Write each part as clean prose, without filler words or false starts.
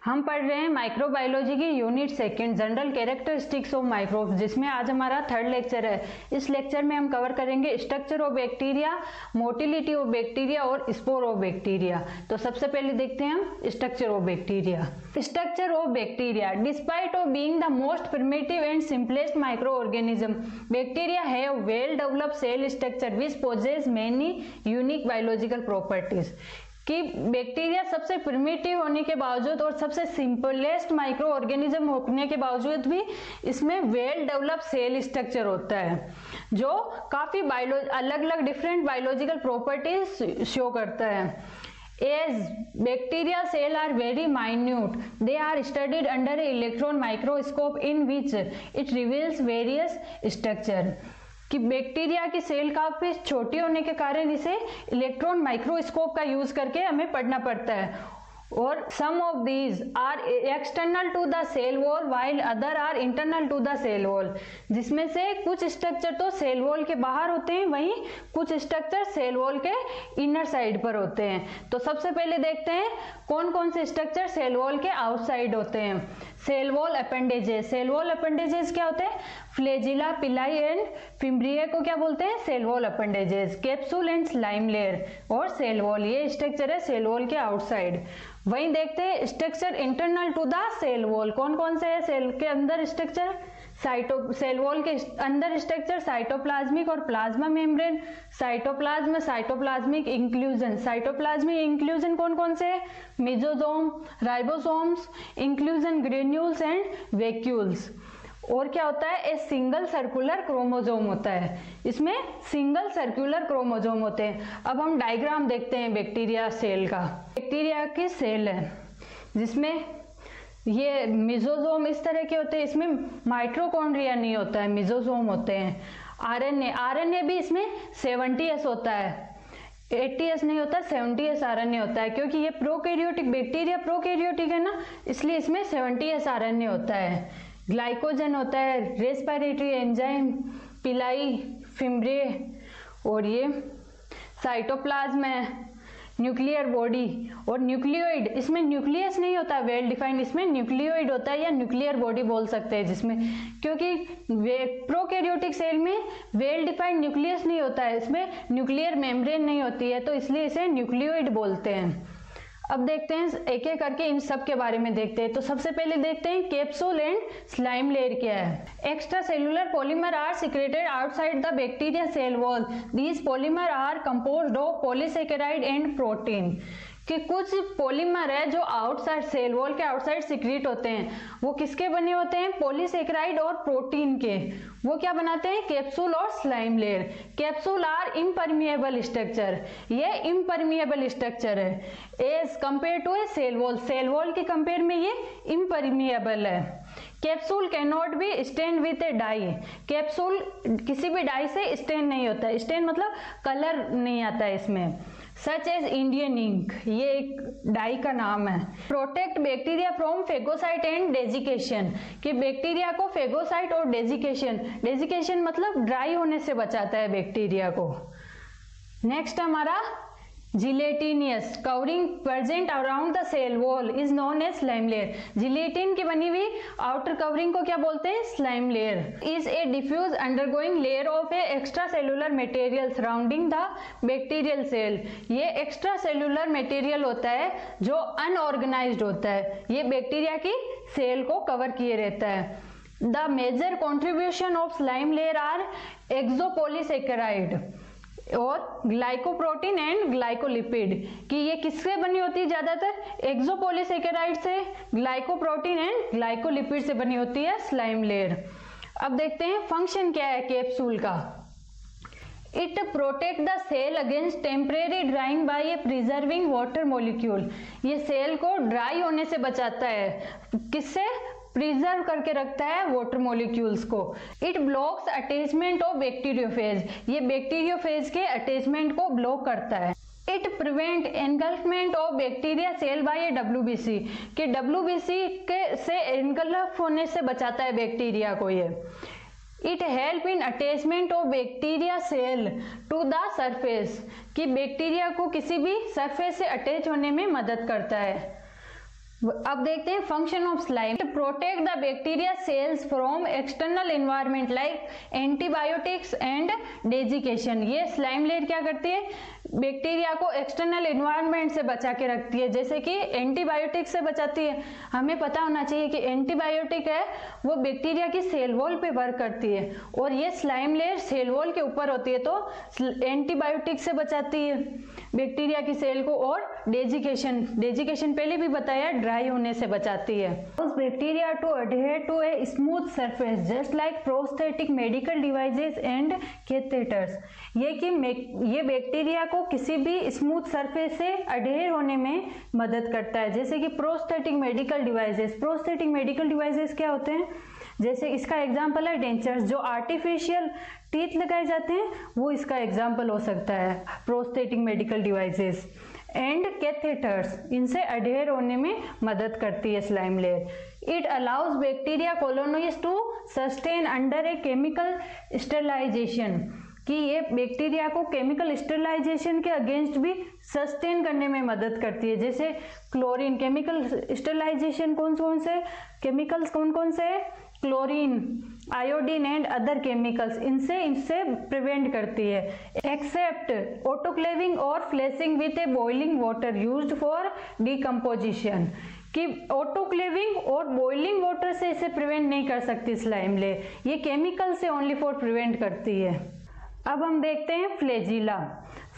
हम पढ़ रहे हैं माइक्रोबायोलॉजी की unit second general characteristics of microbes, जिसमें आज हमारा थर्ड लेक्चर है। इस लेक्चर में हम कवर करेंगे structure of bacteria, motility of bacteria और स्पोर ऑफ बैक्टीरिया। तो सबसे पहले देखते हैं हम structure of bacteria. Structure of bacteria, despite of being the most primitive and simplest microorganism, bacteria have well developed cell structure which possess many unique biological properties. कि bacteria सबसे primitive होने के बावजूद और सबसे सिंपलेस्ट माइक्रो ऑर्गेनिज्म होने के बावजूद भी इसमें वेल डेवलप सेल स्ट्रक्चर होता है, जो काफी अलग अलग डिफरेंट बायोलॉजिकल प्रॉपर्टीज शो करता है। As bacteria cell are very minute, they are studied under an electron microscope in which it reveals various structure। कि बैक्टीरिया की सेल काफी छोटी होने के कारण इसे इलेक्ट्रॉन माइक्रोस्कोप का यूज करके हमें पढ़ना पड़ता है। और some of these are external to the cell wall while other are internal to the cell wall, जिसमें से कुछ स्ट्रक्चर तो सेल वॉल के बाहर होते हैं, वहीं कुछ स्ट्रक्चर सेल वॉल के इनर साइड पर होते हैं। तो सबसे पहले देखते हैं कौन कौन से स्ट्रक्चर सेल वॉल के आउटसाइड होते हैं। Cell wall appendages, cell wall appendages क्या होते हैं? फ्लैजिला, पिलाई एंड फिम्ब्रिया को क्या बोलते हैं? Cell wall appendages. Capsule and slime layer और सेल वॉल, ये स्ट्रक्चर है सेल वॉल के आउटसाइड। वहीं देखते हैं structure internal to the cell wall, कौन कौन से है सेल के अंदर स्ट्रक्चर? सेल वॉल के अंदर स्ट्रक्चर साइटोप्लाज्मिक और plasma membrane. Cytoplasm, cytoplasmic inclusion, cytoplasmic inclusion कौन कौन से? Mesosome, ribosomes, inclusion granules and vacuoles. और क्या होता है? ए सिंगल सर्कुलर क्रोमोसोम होता है, इसमें सिंगल सर्कुलर क्रोमोसोम होते हैं। अब हम डायग्राम देखते हैं बैक्टीरिया सेल का। बैक्टीरिया की सेल है जिसमें ये मेसोसोम इस तरह के होते हैं, इसमें माइटोकॉन्ड्रिया नहीं होता है, मेसोसोम होते हैं। आरएनए, आरएनए भी इसमें 70s होता है, 80s नहीं होता, 70s आरएनए होता है, क्योंकि ये प्रोकैरियोटिक बैक्टीरिया प्रोकैरियोटिक है ना, इसलिए इसमें 70s आरएनए होता है। ग्लाइकोजन होता है, रेस्पिरेटरी एंजाइम, पिलाई, फिम्ब्रे, और ये साइटोप्लाज्म है, न्यूक्लियर बॉडी और न्यूक्लियोइड। इसमें न्यूक्लियस नहीं होता वेल डिफाइंड, इसमें न्यूक्लियोइड होता है या न्यूक्लियर बॉडी बोल सकते हैं, जिसमें क्योंकि प्रोकैरियोटिक सेल में वेल डिफाइंड न्यूक्लियस नहीं होता है, इसमें न्यूक्लियर मेम्ब्रेन नहीं होती है, तो इसलिए इसे न्यूक्लियोइड बोलते हैं। अब देखते हैं एक एक करके इन सब के बारे में देखते हैं। तो सबसे पहले देखते हैं कैप्सूल एंड स्लाइम लेयर क्या है। Extracellular polymer are secreted outside the bacteria cell wall, these polymer are composed of polysaccharide and protein. कि कुछ पॉलीमर है जो आउटसाइड सेल वॉल के आउटसाइड सिक्रीट होते हैं, वो किसके बने होते हैं? पॉलीसेकेराइड और प्रोटीन के। वो क्या बनाते हैं? कैप्सूल और slime layer. Capsule are impermeable structure, ये इम्परमिएबल स्ट्रक्चर है as compare to a cell wall, cell wall के कंपेयर में ये इम्परमिएबल है। Capsule can not be stain with a dye, capsule किसी भी डाई से स्टेन नहीं होता है, स्टेन मतलब कलर नहीं आता है इसमें। सच एज इंडियन इंक, ये एक डाई का नाम है। Protect bacteria from phagocyte and desiccation, कि बैक्टीरिया को फेगोसाइट और डेजिकेशन, डेजिकेशन मतलब ड्राई होने से बचाता है बैक्टीरिया को। नेक्स्ट हमारा gelatinous covering present around the cell wall is known as slime layer. Gelatin की बनी हुई आउटर कवरिंग को क्या बोलते हैं? Slime layer. Is a diffuse undergoing layer of a extracellular material surrounding the bacterial cell. ये extracellular material होता है जो अनऑर्गेनाइज्ड होता है, ये बैक्टीरिया की सेल को कवर किए रहता है। The major contribution of slime layer are exopolysaccharide और ग्लाइकोप्रोटीन एंड ग्लाइकोलिपिड। कि ये किससे बनी होती है? ज्यादातर एक्सोपोलीसेकेराइड से, ग्लाइकोप्रोटीन एंड ग्लाइकोलिपिड से बनी होती है स्लाइम लेयर। अब देखते हैं फंक्शन क्या है कैप्सूल का। It protect the cell against temporary drying by a preserving water molecule, ये सेल को ड्राई होने से बचाता है, किससे? प्रिजर्व करके रखता है वाटर मॉलिक्यूल्स को। It blocks attachment of bacteriophage, ये बैक्टीरियोफेज के अटैचमेंट को ब्लॉक करता है। It prevent engulfment of bacteria cell by WBC, कि WBC के से एनगल्फ होने से बचाता है बैक्टीरिया को ये। It help in attachment of bacteria cell to the surface, कि बैक्टीरिया को किसी भी सरफेस से अटैच होने में मदद करता है। अब देखते हैं function of slime. To protect the bacteria cells from external environment like antibiotics and desiccation. ये स्लाइम लेयर क्या करती है, बैक्टीरिया को एक्सटर्नल एनवायरनमेंट से बचा के रखती है, जैसे कि एंटीबायोटिक से बचाती है। हमें पता होना चाहिए कि एंटीबायोटिक है वो बैक्टीरिया की सेल वॉल पे वर्क करती है, और ये स्लाइम लेयर सेल वॉल के ऊपर होती है, तो एंटीबायोटिक से बचाती है बैक्टीरिया की सेल को, और डेजिकेशन पहले भी बताया ड्राई होने से बचाती है। Bacteria to adhere to a smooth surface just like prosthetic medical devices and catheters. ये बैक्टीरिया को किसी भी स्मूथ सरफेस से अडहेयर होने में मदद करता है, जैसे कि prosthetic medical devices. Prosthetic medical devices क्या होते हैं, जैसे इसका एग्जांपल है डेंचर्स, जो आर्टिफिशियल टीथ लगाए जाते हैं, वो इसका एग्जांपल हो सकता है prosthetic medical devices. And catheters, इनसे अडहेयर होने में मदद करती है slime layer. It allows bacteria colonies to sustain under a chemical sterilisation, कि ये बैक्टीरिया को केमिकल स्टरलाइजेशन के अगेंस्ट भी सस्टेन करने में मदद करती है। जैसे क्लोरीन, केमिकल स्टरलाइजेशन कौन से केमिकल्स कौन से है, chlorine, iodine and other chemicals, इनसे प्रिवेंट करती है। एक्सेप्ट ऑटोक्लेविंग और flushing with a boiling water used for decomposition, कि ऑटोक्लेविंग और बॉइलिंग वाटर से इसे प्रिवेंट नहीं कर सकती स्लाइम लेयर, ये केमिकल से ओनली फॉर प्रिवेंट करती है। अब हम देखते हैं फ्लैजिला।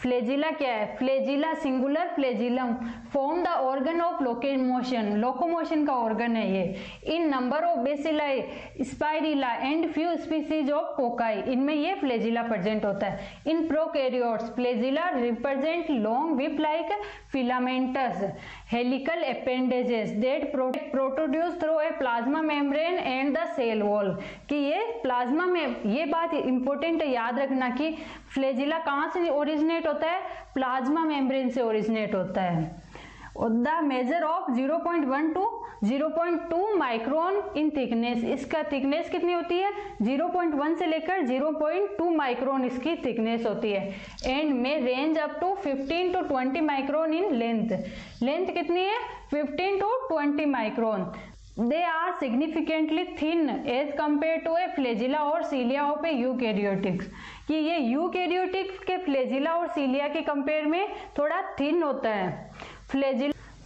फ्लैजिला क्या है, flagella singular flagellum form the organ of locomotion का ऑर्गन है ये। In number of bacilli, spirilla and few species of cocci, इनमें ये फ्लैजिला प्रेजेंट होता है। In prokaryotes flagella represent long whip like filamentous helical appendages that produce through a plasma membrane and the cell wall, कि ये plasma में, ये बात important है याद रखना कि फ्लैजिला कहाँ से ओरिजिनेट होता है, प्लाज्मा मेम्ब्रेन से ओरिजिनेट होता है। The measure of 0.1 to 0.2 micron in thickness, इसका थिकनेस कितनी होती है, 0.1 से लेकर 0.2 माइक्रोन इसकी थिकनेस होती है। And may range up to 15 to 20 micron in length कितनी है, 15 to 20 micron. They are significantly thin as compared to a flagella और cilia of a eukaryotics, कि ये यूकैरियोटिक्स के फ्लैजिला और सीलिया के कंपेयर में थोड़ा थिन होता है।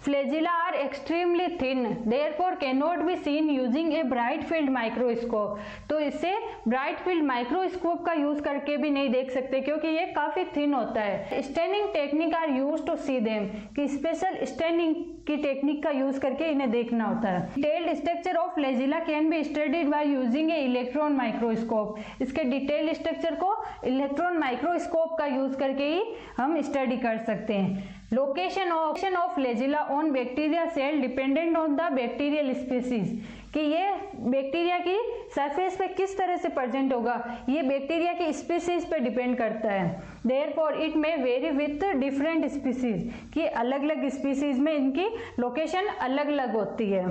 Flagella are extremely thin, therefore cannot be seen using a bright field microscope, तो इसे ब्राइट फील्ड माइक्रोस्कोप का यूज करके भी नहीं देख सकते क्योंकि ये काफी थिन होता है। Staining technique are use to see them, कि स्पेशल स्टैनिंग की टेक्निक का यूज करके इन्हें देखना होता है। Detailed structure of flagella can be studied by using a electron microscope, इसके डिटेल्ड स्ट्रक्चर को इलेक्ट्रॉन माइक्रोस्कोप का यूज करके ही हम स्टडी कर सकते हैं। Location of flagella on bacteria cell dependent on the bacterial species, कि ये बैक्टीरिया की सरफेस पे किस तरह से प्रेजेंट होगा, ये बैक्टीरिया की स्पीसीज पे डिपेंड करता है। Therefore it may very with different species, कि अलग अलग स्पीसीज में इनकी लोकेशन अलग अलग होती है।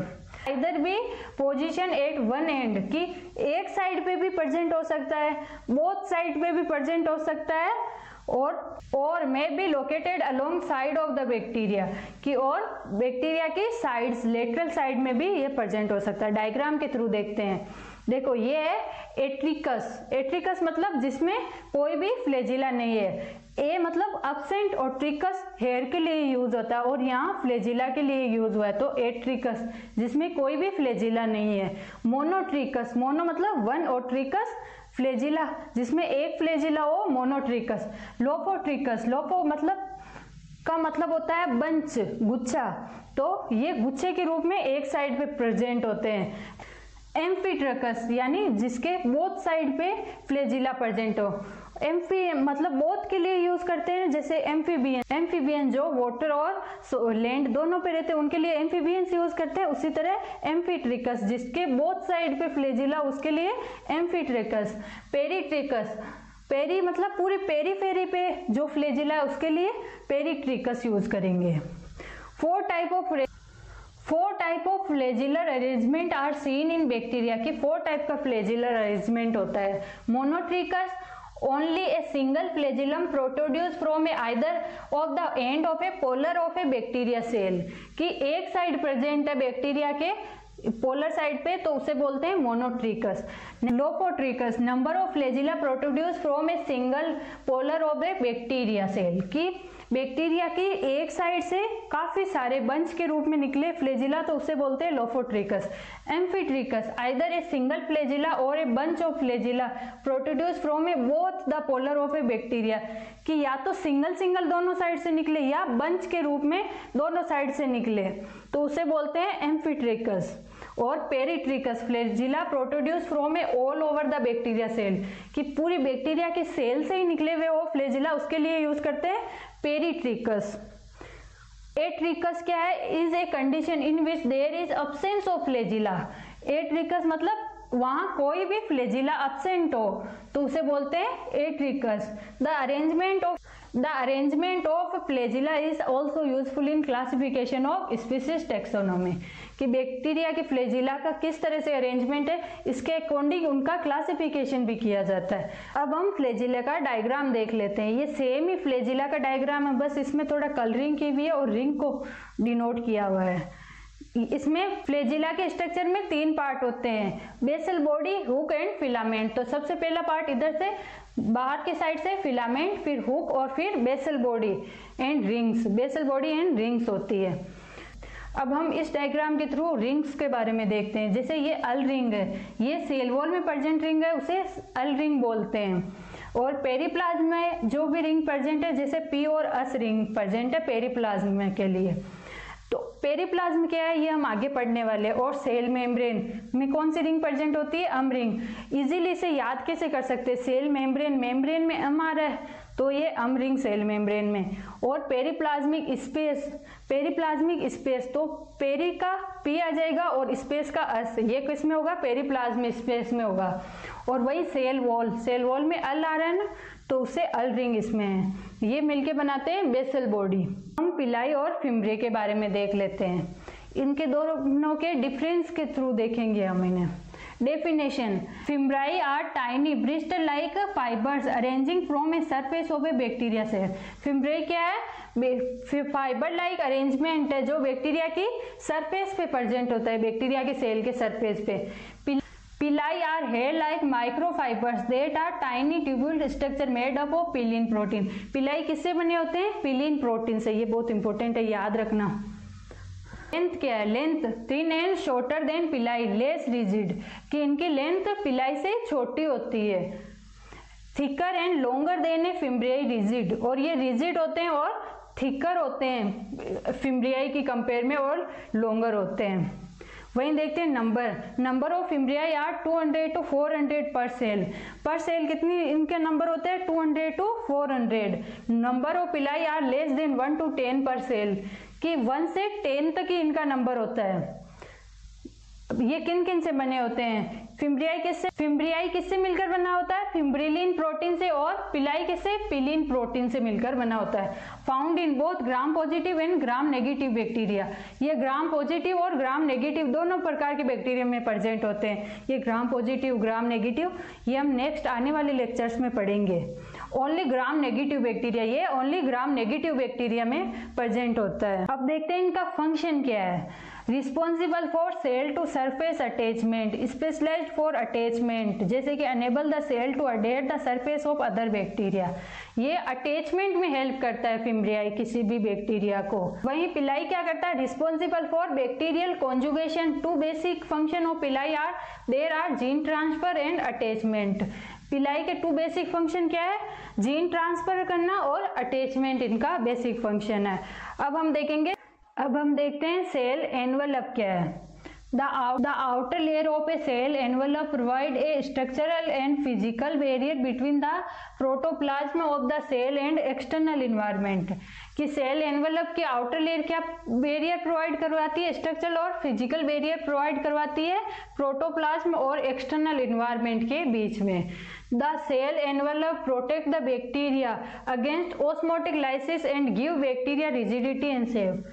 इधर भी पोजीशन एट वन एंड, कि एक साइड पे भी प्रेजेंट हो सकता है, बोथ साइड पे भी प्रेजेंट हो सकता है, और may be located along side of the bacteria, कि और बैक्टीरिया की साइड्स, लेटरल साइड में भी ये प्रेजेंट हो सकता है। डायग्राम के थ्रू देखते हैं। देखो ये है एट्रिकस मतलब जिसमें कोई भी फ्लैजिला नहीं है। ए मतलब अब्सेंट और ट्रिकस हेयर के लिए यूज होता है, और यहाँ फ्लैजिला के लिए यूज हुआ है, तो एट्रिकस जिसमें कोई भी फ्लैजिला नहीं है। मोनोट्रिकस, मोनो मतलब वन और ट्रिकस फ्लैजिला जिसमें एक फ्लैजिला हो, मोनोट्रिकस। लोफोट्रिकस, लोफो मतलब होता है बंच, गुच्छा, तो ये गुच्छे के रूप में एक साइड पे प्रेजेंट होते हैं। एम्फीट्रकस यानी जिसके बोथ साइड पे फ्लैजिला प्रेजेंट हो। एम्फी मतलब बोथ के लिए यूज करते हैं, जैसे एम्फीबियन जो वाटर और लैंड दोनों पे रहते हैं उनके लिए एम्फीबियंस यूज करते हैं। उसी तरह एम्फीट्रिकस जिसके बोथ साइड पे फ्लैजिला, उसके लिए एम्फीट्रिकस। पेरीट्रिकस, पेरी मतलब पूरी पेरीफेरी पे जो फ्लैजिला है उसके लिए पेरीट्रिकस यूज करेंगे। Four type of flagellar arrangement are seen in bacteria, की 4 टाइप का फ्लैजिलर अरेंजमेंट होता है। मोनोट्रिकस, Only a single flagellum protrudes from either of the end of a polar of a bacteria cell, कि एक side present है bacteria के polar side पे तो उसे बोलते हैं monotrichous. Lophotrichous, number of flagella protrudes from a single polar of a bacteria cell, कि बैक्टीरिया की एक साइड से काफी सारे बंच के रूप में निकले फ्लैजिला तो उसे बोलते हैं lophotrichous. Amphitrichous, either a single flagella और a bunch of flagella protrudes from a both the polar of a bacteria, कि या तो सिंगल सिंगल दोनों साइड से निकले या बंच के रूप में दोनों साइड से निकले तो उसे बोलते हैं एम्फीट्रिकस। और peritrichous, flagella protrudes from a all over the bacteria cell, कि पूरी बैक्टीरिया के सेल से ही निकले हुए वो फ्लैजिला उसके लिए यूज करते हैं पेरिट्रिकस। एट्रिकस क्या है? Is a condition in which there is absence of flagella. Atrichous मतलब वहां कोई भी फ्लैजिला अब्सेंट हो तो उसे बोलते हैं atrichous. The arrangement of flagella is also useful in classification of species taxonomy, कि बैक्टीरिया की फ्लैजिला का किस तरह से अरेंजमेंट है इसके अकॉर्डिंग उनका क्लासिफिकेशन भी किया जाता है। अब हम फ्लैजिला का डायग्राम देख लेते हैं। ये सेम ही फ्लैजिला का डायग्राम है, बस इसमें थोड़ा कलरिंग की हुई है और रिंग को डिनोट किया हुआ है। इसमें फ्लैजिला के स्ट्रक्चर में 3 पार्ट होते हैं, basal body, hook and filament. तो सबसे पहला पार्ट इधर से बाहर की साइड से फिलामेंट, फिर हुक और फिर basal body and rings. Basal body and rings होती है। अब हम इस डायग्राम के थ्रू रिंग्स के बारे में देखते हैं। जैसे ये अल रिंग है, ये सेल वॉल में प्रेजेंट रिंग है, उसे अल रिंग बोलते हैं। और पेरिप्लाज्म में जो भी रिंग प्रेजेंट है, जैसे पी और अस रिंग प्रेजेंट है पेरिप्लाज्म के लिए। तो पेरिप्लाज्म क्या है ये हम आगे पढ़ने वाले हैं। और सेल मेम्ब्रेन में कौन सी रिंग प्रेजेंट होती है? अम रिंग। इजीली इसे याद कैसे कर सकते हैं? सेल मेम्ब्रेन, मेम्ब्रेन में अम आ रहा है तो ये अम रिंग सेल मेम्ब्रेन में। और पेरिप्लाज्मिक स्पेस, पेरिप्लाज्मिक स्पेस तो पेरी का पी आ जाएगा और स्पेस का अस, ये किस में होगा? पेरिप्लाज्मिक स्पेस में होगा। और वही सेल वॉल, सेल वॉल में अल आ रहा है ना तो उसे अल रिंग इसमें है। ये मिलके बनाते हैं बेसल बॉडी। हम पिलाई और फिम्ब्रे के बारे में देख लेते हैं। इनके दोनों के डिफरेंस के थ्रू देखेंगे हम इन्हें। Definition: fimbriae are tiny bristle like fibres arranging from a surface of a bacteria cell. Fimbriae क्या है? फाइबर लाइक अरेंजमेंट है जो बैक्टीरिया की सरफेस पे प्रेजेंट होता है, बैक्टीरिया के सेल के सरफेस पे। Pili are hair like microfibres that are tiny tubule structure made up of pilin protein. Pili किससे बने होते हैं? पिलिन प्रोटीन से। ये बहुत इंपॉर्टेंट है, याद रखना। लेंथ क्या है? Length thin and shorter than pili, less rigid, कि इनकी लेंथ पिलाई से छोटी होती है। Thicker and longer than a fimbriae rigid, और ये रिजिड होते हैं और थिकर होते हैं फिम्ब्रियाई की कंपेयर में और लॉन्गर होते हैं। वहीं देखते हैं नंबर ऑफ फिम्ब्रियाई आर 200 to 400 पर सेल। पर सेल कितनी इनके नंबर होते हैं? 200 to 400। Number of pili are less than 1 to 10 पर सेल, कि 1 से 10 तक ही इनका नंबर होता है। ये किन किन से बने होते हैं? फिम्ब्रियाई किससे मिलकर बना होता है? फिम्ब्रिलिन प्रोटीन से। और पिलाई किससे? पिलिन प्रोटीन से मिलकर बना होता है। Found in both gram positive and gram negative bacteria. ये ग्राम पॉजिटिव और ग्राम नेगेटिव दोनों प्रकार के बैक्टीरिया में प्रेजेंट होते हैं। ये ग्राम पॉजिटिव, ग्राम नेगेटिव, ये हम नेक्स्ट आने वाले लेक्चर्स में पढ़ेंगे। ओनली ग्राम नेगेटिव बैक्टीरिया, ये ओनली ग्राम नेगेटिव बैक्टीरिया में प्रेजेंट होता है। अब देखते हैं इनका फंक्शन क्या है। Responsible for cell to surface attachment, specialised for attachment, जैसे कि enable the cell to adhere the surface of other bacteria. ये अटैचमेंट में हेल्प करता है फिम्ब्रियाई किसी भी बैक्टीरिया को। वहीं पिलाई क्या करता है? Responsible for bacterial conjugation. 2 basic function of pili are there are gene transfer and attachment. Pili के 2 बेसिक फंक्शन क्या है? जीन ट्रांसफर करना और अटैचमेंट इनका बेसिक फंक्शन है। अब हम देखते हैं सेल एनवलप क्या है। The outer layer of a cell envelope provide a structural and physical barrier between the protoplasm of the cell and external environment। कि सेल एनवेलप की आउटर लेयर क्या बैरियर प्रोवाइड करवाती है? स्ट्रक्चरल और physical barrier provide करवाती है protoplasm और external environment के बीच में। The cell envelope protect the bacteria against osmotic lysis and give bacteria rigidity and shape.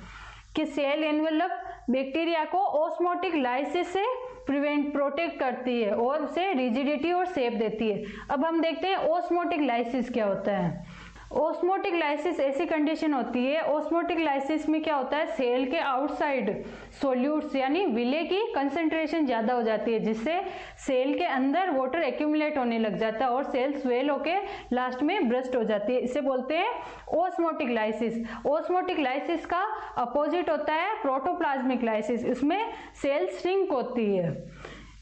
कि सेल एनवेलप बैक्टीरिया को ऑस्मोटिक लाइसिस से प्रोटेक्ट करती है और उसे रिजिडिटी और शेप देती है। अब हम देखते हैं ऑस्मोटिक लाइसिस क्या होता है। ऑस्मोटिक लाइसिस ऐसी कंडीशन होती है, ऑस्मोटिक लाइसिस में क्या होता है, सेल के आउटसाइड सोल्यूट्स यानी विले की कंसंट्रेशन ज्यादा हो जाती है, जिससे सेल के अंदर वाटर एक्यूमुलेट होने लग जाता है और सेल स्वेल होके लास्ट में ब्रस्ट हो जाती है। इसे बोलते हैं ऑस्मोटिक लाइसिस। ऑस्मोटिक लाइसिस का अपोजिट होता है प्रोटोप्लाज्मिक लाइसिस, इसमें सेल श्रिंक होती है।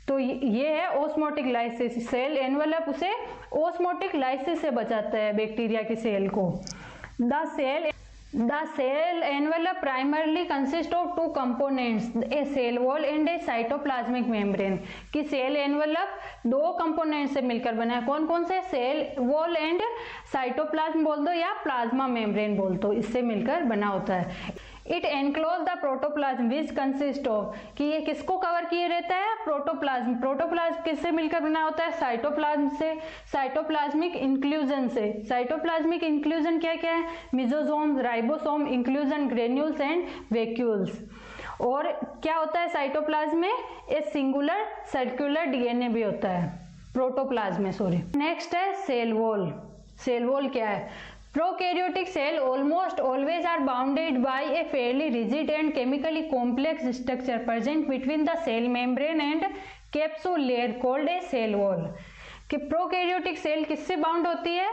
तो ये है ऑस्मोटिक लाइसिस। सेल एनवेलप उसे ऑस्मोटिक लाइसिस से बचाता है बैक्टीरिया की सेल को। The cell envelope primarily consist of two components, a cell wall and a cytoplasmic membrane. कि सेल एनवेलप दो कंपोनेंट से मिलकर बना है। कौन कौन से? सेल वॉल एंड साइटोप्लाज्म बोल दो या प्लाज्मा मेम्ब्रेन बोल दो, इससे मिलकर बना होता है। It enclose the protoplasm which consist of, कि ये किसको कवर किए रहता है? प्रोटोप्लाज्म। प्रोटोप्लाज्म किससे मिलकर बना होता है? साइटोप्लाज्म से, साइटोप्लाज्मिक इंक्लूजन से। साइटोप्लाज्मिक इंक्लूजन क्या क्या है? Mesosome, ribosome, inclusion, granules and vacuoles. और क्या होता है साइटोप्लाज्म में? ए सिंगुलर सर्कुलर डीएनए भी होता है प्रोटोप्लाज्म में, सॉरी। नेक्स्ट है सेल वॉल। सेल वॉल क्या है? Prokaryotic cell almost always are bounded by a fairly rigid and chemically complex structure present between the cell membrane and capsule layer called a cell wall। कि prokaryotic cell किससे bound होती है?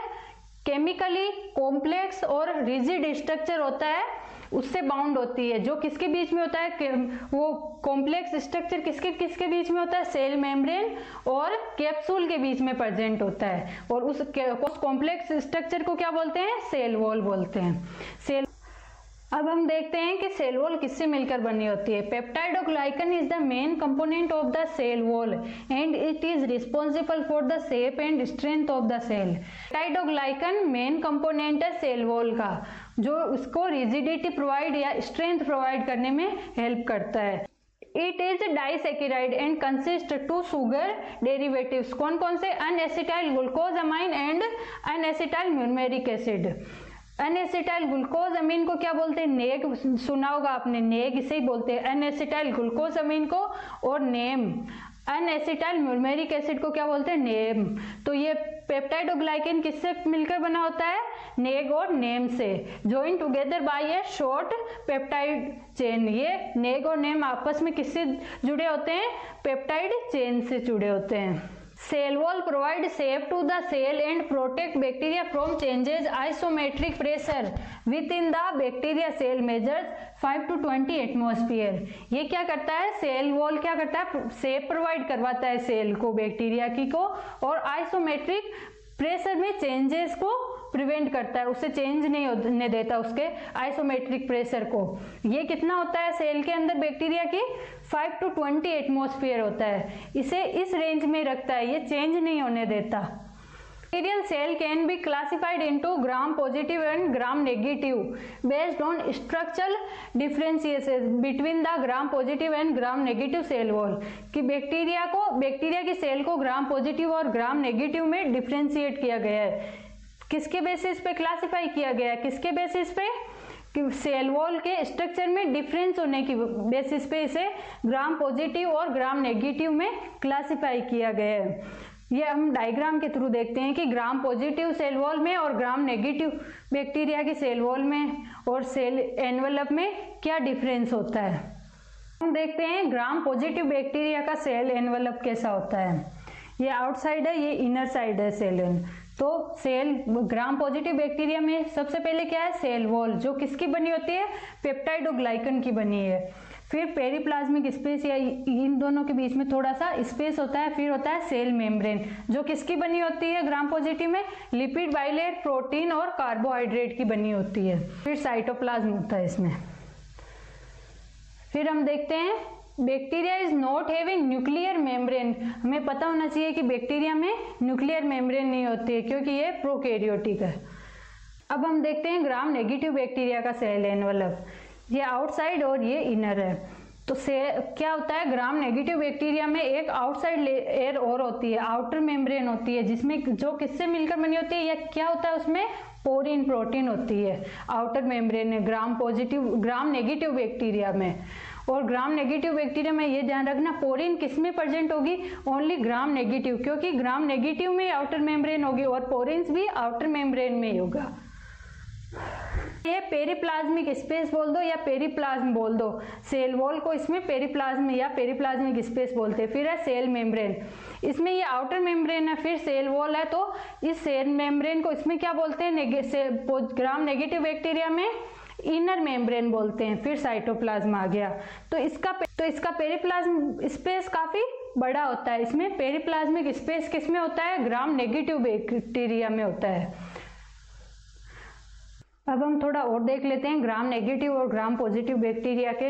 Chemically complex और rigid structure होता है उससे bound होती है। जो किसके बीच में होता है? वो कॉम्प्लेक्स स्ट्रक्चर किसके किसके बीच में होता है? सेल मेम्ब्रेन और कैप्सूल के बीच में प्रेजेंट होता है। और उस कॉम्प्लेक्स स्ट्रक्चर को क्या बोलते हैं? सेल वॉल बोलते हैं। सेल अब हम देखते हैं कि सेल वॉल किससे मिलकर बनी होती है। Peptidoglycan is the main component of the cell wall and it is responsible for the shape and strength of the cell. Peptidoglycan main component है सेल वॉल का, जो उसको रिजिडिटी प्रोवाइड या स्ट्रेंथ प्रोवाइड करने में हेल्प करता है। It is disaccharide and consist two sugar derivatives. कौन कौन से? N acetyl glucosamine and N acetyl muramic acid. N acetyl glucose amine को क्या बोलते हैं? नेग। सुना होगा आपने, नेग इसे ही बोलते हैं अनएसिटाइल ग्लूकोज अमीन को। और नेम अनएसिटाइल म्यूमेरिक एसिड को क्या बोलते हैं? नेम। तो ये पेप्टाइडोग्लाइकन किससे मिलकर बना होता है? नेग और नेम से, join together by A short peptide chain. ये नेग और नेम आपस में किससे जुड़े होते हैं? पेप्टाइड चेन से जुड़े होते हैं। Cell wall provide shape to the cell and protect bacteria from changes isometric pressure within the bacteria cell measures 5 to 20 atmosphere. ये क्या करता है? सेल वॉल क्या करता है? शेप प्रोवाइड करवाता है सेल को, बैक्टीरिया की को, और आइसोमेट्रिक प्रेशर में चेंजेस को प्रिवेंट करता है, उससे चेंज नहीं होने देता उसके आइसोमेट्रिक प्रेशर को। ये कितना होता है सेल के अंदर बैक्टीरिया की? 5 to 20 एटमॉस्फेयर होता है। इसे इस रेंज में रखता है, ये चेंज नहीं होने देता। Bacterial cell can be classified into gram positive and gram negative based on structural differentiation between the gram positive and gram negative cell wall. कि बैक्टीरिया की सेल को ग्राम पॉजिटिव और ग्राम नेगेटिव में differentiate किया गया है। किसके basis पे क्लासिफाई किया गया है? किसके बेसिस पे? कि सेल वॉल के स्ट्रक्चर में डिफरेंस होने की बेसिस पे इसे ग्राम पॉजिटिव और ग्राम नेगेटिव में क्लासिफाई किया गया है। ये हम डायग्राम के थ्रू देखते हैं कि ग्राम पॉजिटिव सेल वॉल में और ग्राम नेगेटिव बैक्टीरिया की सेल वॉल में और सेल एनवेलप में क्या डिफरेंस होता है। हम देखते हैं ग्राम पॉजिटिव बैक्टीरिया का सेल एनवेलप कैसा होता है। ये आउटसाइड है, ये इनर साइड है सेल एन। तो सेल ग्राम पॉजिटिव बैक्टीरिया में सबसे पहले क्या है? सेल वॉल, जो किसकी बनी होती है? पेप्टाइडोग्लाइकन की बनी है। फिर पेरिप्लाज्मिक स्पेस या इन दोनों के बीच में थोड़ा सा स्पेस होता है। फिर होता है सेल मेम्ब्रेन, जो किसकी बनी होती है ग्राम पॉजिटिव में? लिपिड, बाइलेट, प्रोटीन और कार्बोहाइड्रेट की बनी होती है। फिर साइटोप्लाज्म होता है इसमें। फिर हम देखते हैं bacteria is not having nuclear membrane. हमें पता होना चाहिए कि बैक्टीरिया में न्यूक्लियर मेम्ब्रेन नहीं होती है, क्योंकि ये प्रोकैरियोटिक है। अब हम देखते हैं ग्राम नेगेटिव बैक्टीरिया का सेल एनवेलप। ये आउटसाइड और ये इनर है। तो क्या होता है? ग्राम नेगेटिव बैक्टीरिया में एक आउटसाइड लेयर और होती है, आउटर मेम्ब्रेन होती है, जिसमें जो किससे मिलकर बनी होती है? या क्या होता है उसमें? पोरिन प्रोटीन होती है आउटर मेम्ब्रेन में ग्राम नेगेटिव बैक्टीरिया में। और ग्राम नेगेटिव बैक्टीरिया में ये ध्यान रखना, पोरिन किस में प्रेजेंट होगी, ओनली ग्राम नेगेटिव, क्योंकि ग्राम नेगेटिव में आउटर मेम्ब्रेन होगी और पोरिन्स भी आउटर मेम्ब्रेन में ही होगा। ये पेरिप्लाज्मिक स्पेस बोल दो या पेरिप्लाज्म बोल दो, सेल वॉल को इसमें पेरिप्लाज्म या पेरिप्लाज्मिक स्पेस बोलते हैं। फिर है सेल मेम्ब्रेन, इसमें ये आउटर मेम्ब्रेन है, फिर सेल वॉल है, तो इस सेल मेम्ब्रेन को इसमें क्या बोलते हैं, ग्राम नेगेटिव बैक्टीरिया में इनर मेम्ब्रेन बोलते हैं। फिर साइटोप्लाज्म आ गया, तो इसका पेरिप्लाज्म स्पेस काफी बड़ा होता है। इसमें पेरिप्लाज्मिक स्पेस किसमें होता है, ग्राम नेगेटिव बैक्टीरिया में होता है। अब हम थोड़ा और देख लेते हैं ग्राम नेगेटिव और ग्राम पॉजिटिव बैक्टीरिया के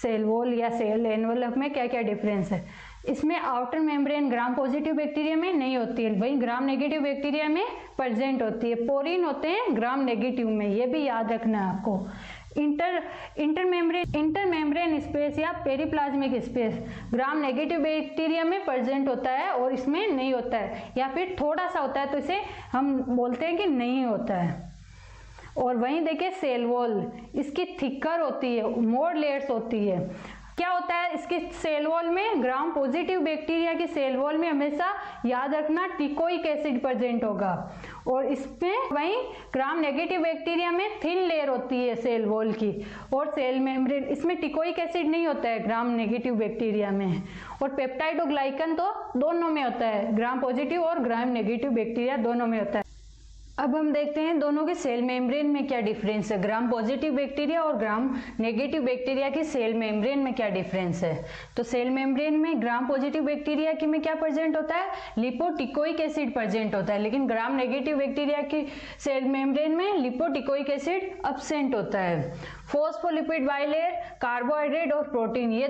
सेल वॉल या सेल एनवलप में क्या क्या डिफरेंस है। इसमें outer membrane gram positive bacteria में नहीं होती है, वहीं ग्राम नेगेटिव बैक्टीरिया में प्रेजेंट होती है। पोरिन होते हैं ग्राम नेगेटिव में, ये भी याद रखना है आपको। इंटर मेम्ब्रेन स्पेस या पेरिप्लाज्मिक स्पेस ग्राम नेगेटिव बैक्टीरिया में प्रेजेंट होता है और इसमें नहीं होता है, या फिर थोड़ा सा होता है, तो इसे हम बोलते हैं कि नहीं होता है। और वहीं देखिए सेल वॉल, इसकी थिकर होती है, मोर लेयर्स होती है। क्या होता है इसके सेल वॉल में, ग्राम पॉजिटिव बैक्टीरिया की सेल वॉल में हमेशा याद रखना टिकोइक एसिड प्रेजेंट होगा, और इसमें वहीं ग्राम नेगेटिव बैक्टीरिया में थिन लेयर होती है सेल वॉल की और सेल मेम्ब्रेन, इसमें टिकोइक एसिड नहीं होता है ग्राम नेगेटिव बैक्टीरिया में। और पेप्टाइडोग्लाइकन तो दोनों में होता है, ग्राम पॉजिटिव और ग्राम नेगेटिव बैक्टीरिया दोनों में होता है। अब हम देखते हैं दोनों के सेल मेम्ब्रेन में क्या डिफरेंस है, ग्राम पॉजिटिव बैक्टीरिया और ग्राम नेगेटिव बैक्टीरिया की सेल मेम्ब्रेन में क्या डिफरेंस है। तो सेल मेम्ब्रेन में ग्राम पॉजिटिव बैक्टीरिया की में क्या प्रेजेंट होता है, लिपोटिकोइक एसिड प्रेजेंट होता है, लेकिन ग्राम नेगेटिव बैक्टीरिया की सेल मेम्ब्रेन में लिपोटिकोइक एसिड एब्सेंट होता है। फॉस्फोलिपिड बाइलेयर, कार्बोहाइड्रेट और प्रोटीन, ये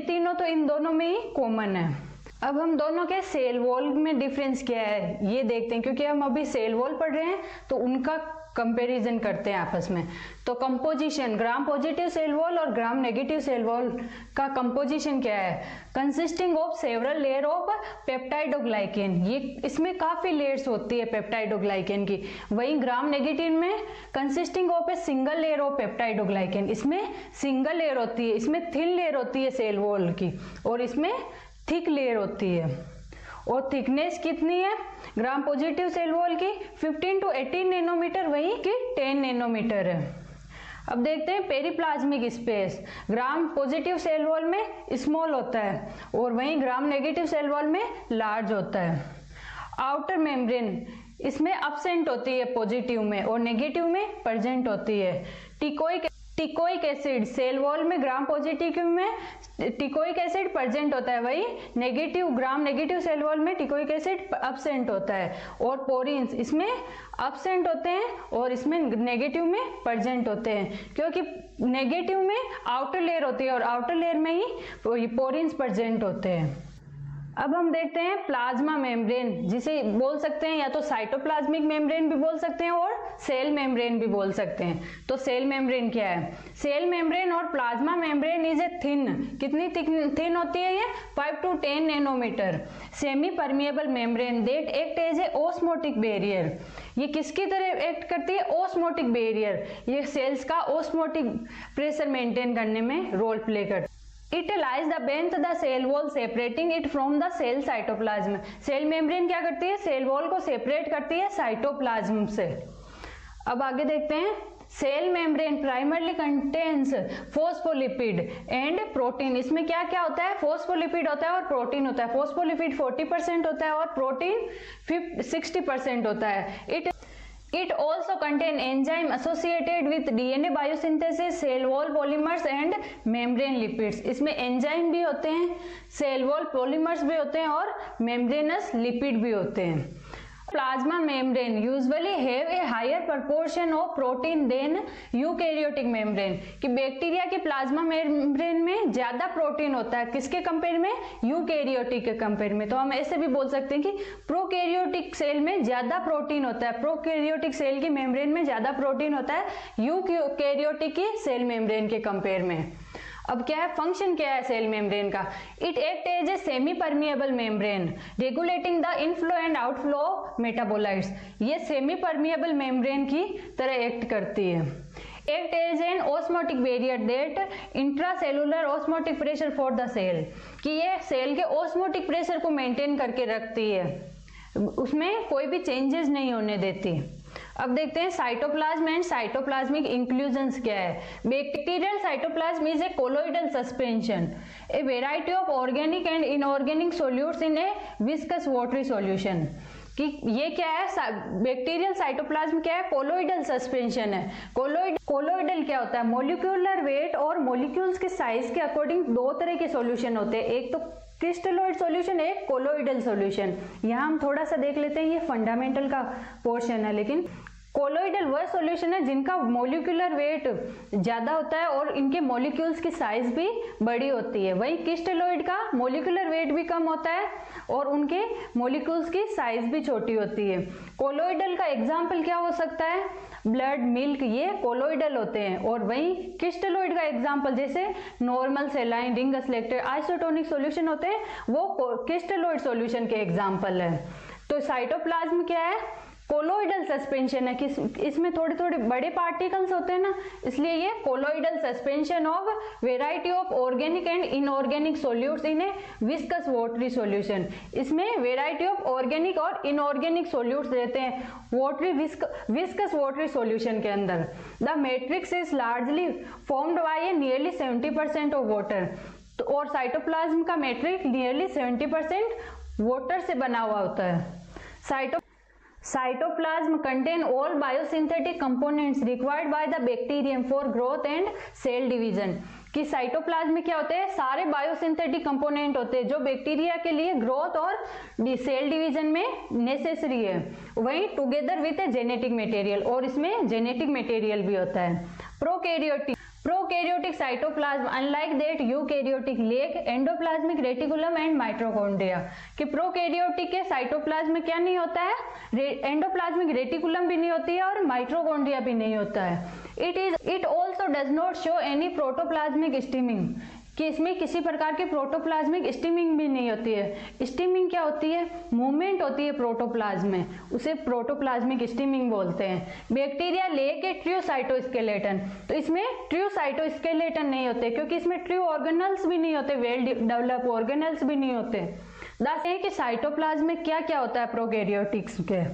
तीनों तो इन दोनों में ही कॉमन है। अब हम दोनों के सेल वॉल में डिफरेंस क्या है ये देखते हैं, क्योंकि हम अभी सेल वॉल पढ़ रहे हैं तो उनका कंपैरिजन करते हैं आपस में। तो composition, gram positive cell wall और ग्राम नेगेटिव सेल वॉल का कंपोजिशन क्या है, consisting of several layer of peptidoglycan, ये इसमें काफी लेयर्स होती है पेप्टाइडोग्लाइकेन की। वहीं ग्राम नेगेटिव में consisting of a single layer of peptidoglycan, इसमें सिंगल लेयर होती है, इसमें थिन लेयर होती है सेल वॉल की और इसमें थिक लेयर होती है। और थिकनेस कितनी है ग्राम पॉजिटिव सेल वॉल की, 15 to 18 नैनोमीटर, वहीं की 10 नैनोमीटर है। अब देखते हैं periplasmic space, gram positive cell wall में स्मॉल होता है और वहीं ग्राम नेगेटिव सेल वॉल में लार्ज होता है। आउटर मेम्ब्रेन इसमें एब्सेंट होती है पॉजिटिव में और नेगेटिव में प्रेजेंट होती है। टिकोइक एसिड सेल वॉल में ग्राम पॉजिटिव में टिकोइक एसिड प्रेजेंट होता है, वही ग्राम नेगेटिव सेल वॉल में टिकोइक एसिड एब्सेंट होता है। और पोरिन्स इसमें एब्सेंट होते हैं और इसमें नेगेटिव में प्रेजेंट होते हैं, क्योंकि नेगेटिव में आउटर लेयर होती है और आउटर लेयर में ही पोरिन्स प्रेजेंट होते हैं। अब हम देखते हैं प्लाज्मा मेम्ब्रेन, जिसे बोल सकते हैं या तो साइटोप्लाज्मिक मेम्ब्रेन भी बोल सकते हैं और सेल मेम्ब्रेन भी बोल सकते हैं। तो सेल मेम्ब्रेन क्या है, सेल मेम्ब्रेन और plasma membrane is a thin, कितनी थिन होती है ये, 5 to 10 nanometre, semi permeable membrane that act as a osmotic barrier, ये किसकी तरह एक्ट करती है, ऑस्मोटिक बैरियर, ये सेल्स का ऑस्मोटिक प्रेशर मेंटेन करने में रोल प्ले करती है। It lies the beneath the cell wall separating it from the cell cytoplasm, cell membrane क्या करती है, सेल वॉल को सेपरेट करती है साइटोप्लाज्म से। अब आगे देखते हैं, cell membrane primarily contains phospholipid and protein, इसमें क्या क्या होता है, फॉस्फोलिपिड होता है और प्रोटीन होता है। फॉस्फोलिपिड 40% होता है और प्रोटीन 60% होता है। It also contain enzyme associated with DNA biosynthesis, cell wall polymers and membrane lipids, इसमें एंजाइम भी होते हैं, सेल वॉल पॉलीमर्स भी होते हैं और मेम्ब्रेनस लिपिड भी होते हैं। Plasma membrane usually have a higher proportion of protein than eukaryotic membrane, कि बैक्टीरिया के प्लाज्मा मेम्ब्रेन में ज्यादा प्रोटीन होता है, किसके कंपेयर में, यूकैरियोटिक के कंपेयर में। तो हम ऐसे भी बोल सकते हैं कि प्रोकैरियोटिक सेल में ज्यादा प्रोटीन होता है, प्रोकैरियोटिक सेल की मेम्ब्रेन में ज्यादा प्रोटीन होता है यूकैरियोटिक की सेल मेम्ब्रेन के कंपेयर में। अब क्या है, फंक्शन क्या है सेल मेम्ब्रेन का, it act as a semi permeable membrane regulating the inflow and outflow of metabolites, ये सेमी परमिएबल मेम्ब्रेन की तरह एक्ट करती है। act as an osmotic barrier that intracellular osmotic pressure for the cell, कि ये cell के osmotic pressure को maintain करके रखती है, उसमें कोई भी चेंजेस नहीं होने देती। अब देखते हैं साइटोप्लाज्म एंड साइटोप्लाज्मिक इंक्लूजन्स क्या है। Bacterial cytoplasm is a colloidal suspension, a variety of organic and inorganic solutes in A viscous watery solution, कि ये क्या है, बैक्टीरियल साइटोप्लाज्म क्या है, कोलोइडल सस्पेंशन है। कोलोइडल क्या होता है, मॉलिक्यूलर वेट और मॉलिक्यूल्स के साइज के अकॉर्डिंग दो तरह के सॉल्यूशन होते हैं, एक तो क्रिस्टलोइड सॉल्यूशन, एक कोलोइडल सॉल्यूशन। यहाँ हम थोड़ा सा देख लेते हैं, ये फंडामेंटल का पोर्शन है, लेकिन कोलोइडल वह सॉल्यूशन है जिनका मॉलिक्यूलर वेट ज्यादा होता है और इनके मॉलिक्यूल्स की साइज भी बड़ी होती है। वही क्रिस्टलोइड का मॉलिक्यूलर वेट भी कम होता है और उनके मॉलिक्यूल्स की साइज भी छोटी होती है। कोलोइडल का एग्जाम्पल क्या हो सकता है, ब्लड, मिल्क, ये कोलोइडल होते हैं। और वही क्रिस्टलोइड का एग्जाम्पल जैसे normal, सेलाइन, ring selected, isotonic solution होते हैं, वो क्रिस्टलोइड सॉल्यूशन के एग्जाम्पल है। तो साइटोप्लाज्म क्या है, कोलोइडल सस्पेंशन है, कि इसमें थोड़े थोड़े बड़े पार्टिकल्स होते हैं ना, इसलिए ये colloidal suspension of variety of organic and inorganic solutes in A viscous watery solution. इसमें वेराइटी ऑफ ऑर्गेनिक और इनऑर्गेनिक सॉल्यूट्स रहते हैं वाटरी विस्कस वाटरी सॉल्यूशन के अंदर। The matrix is largely formed by A nearly 70% of water, और cytoplasm का matrix nearly 70% water से बना हुआ होता है। Cytoplasm contain all biosynthetic components required by the bacterium for growth and cell division, कि साइटोप्लाज्म में क्या होते हैं, सारे बायोसिंथेटिक कंपोनेंट होते हैं जो बैक्टीरिया के लिए ग्रोथ और सेल डिवीजन में नेसेसरी है। वहीं together with a genetic material, और इसमें जेनेटिक मटेरियल भी होता है। Prokaryotic cytoplasm unlike that eukaryotic lake endoplasmic reticulum and mitochondria, कि प्रोकैरियोटिक के साइटोप्लाज्म में क्या नहीं होता है, एंडोप्लाज्मिक रेटिकुलम भी नहीं होती है और माइटोकॉन्ड्रिया भी नहीं होता है। It also does not show any protoplasmic steaming, कि इसमें किसी प्रकार की प्रोटोप्लाज्मिक स्टीमिंग भी नहीं होती है। स्टीमिंग क्या होती है, मूवमेंट होती है प्रोटोप्लाज्म में, उसे प्रोटोप्लाज्मिक स्टीमिंग बोलते हैं। बैक्टीरिया लेक ए ट्रू साइटोस्केलेटन, तो इसमें ट्रू साइटोस्केलेटन नहीं होते, क्योंकि इसमें ट्रू ऑर्गेनल्स भी नहीं होते, वेल डेवलप ऑर्गेनल्स भी नहीं होते। दस है कि साइटोप्लाज्म में क्या क्या होता है प्रोकैरियोटिक्स के।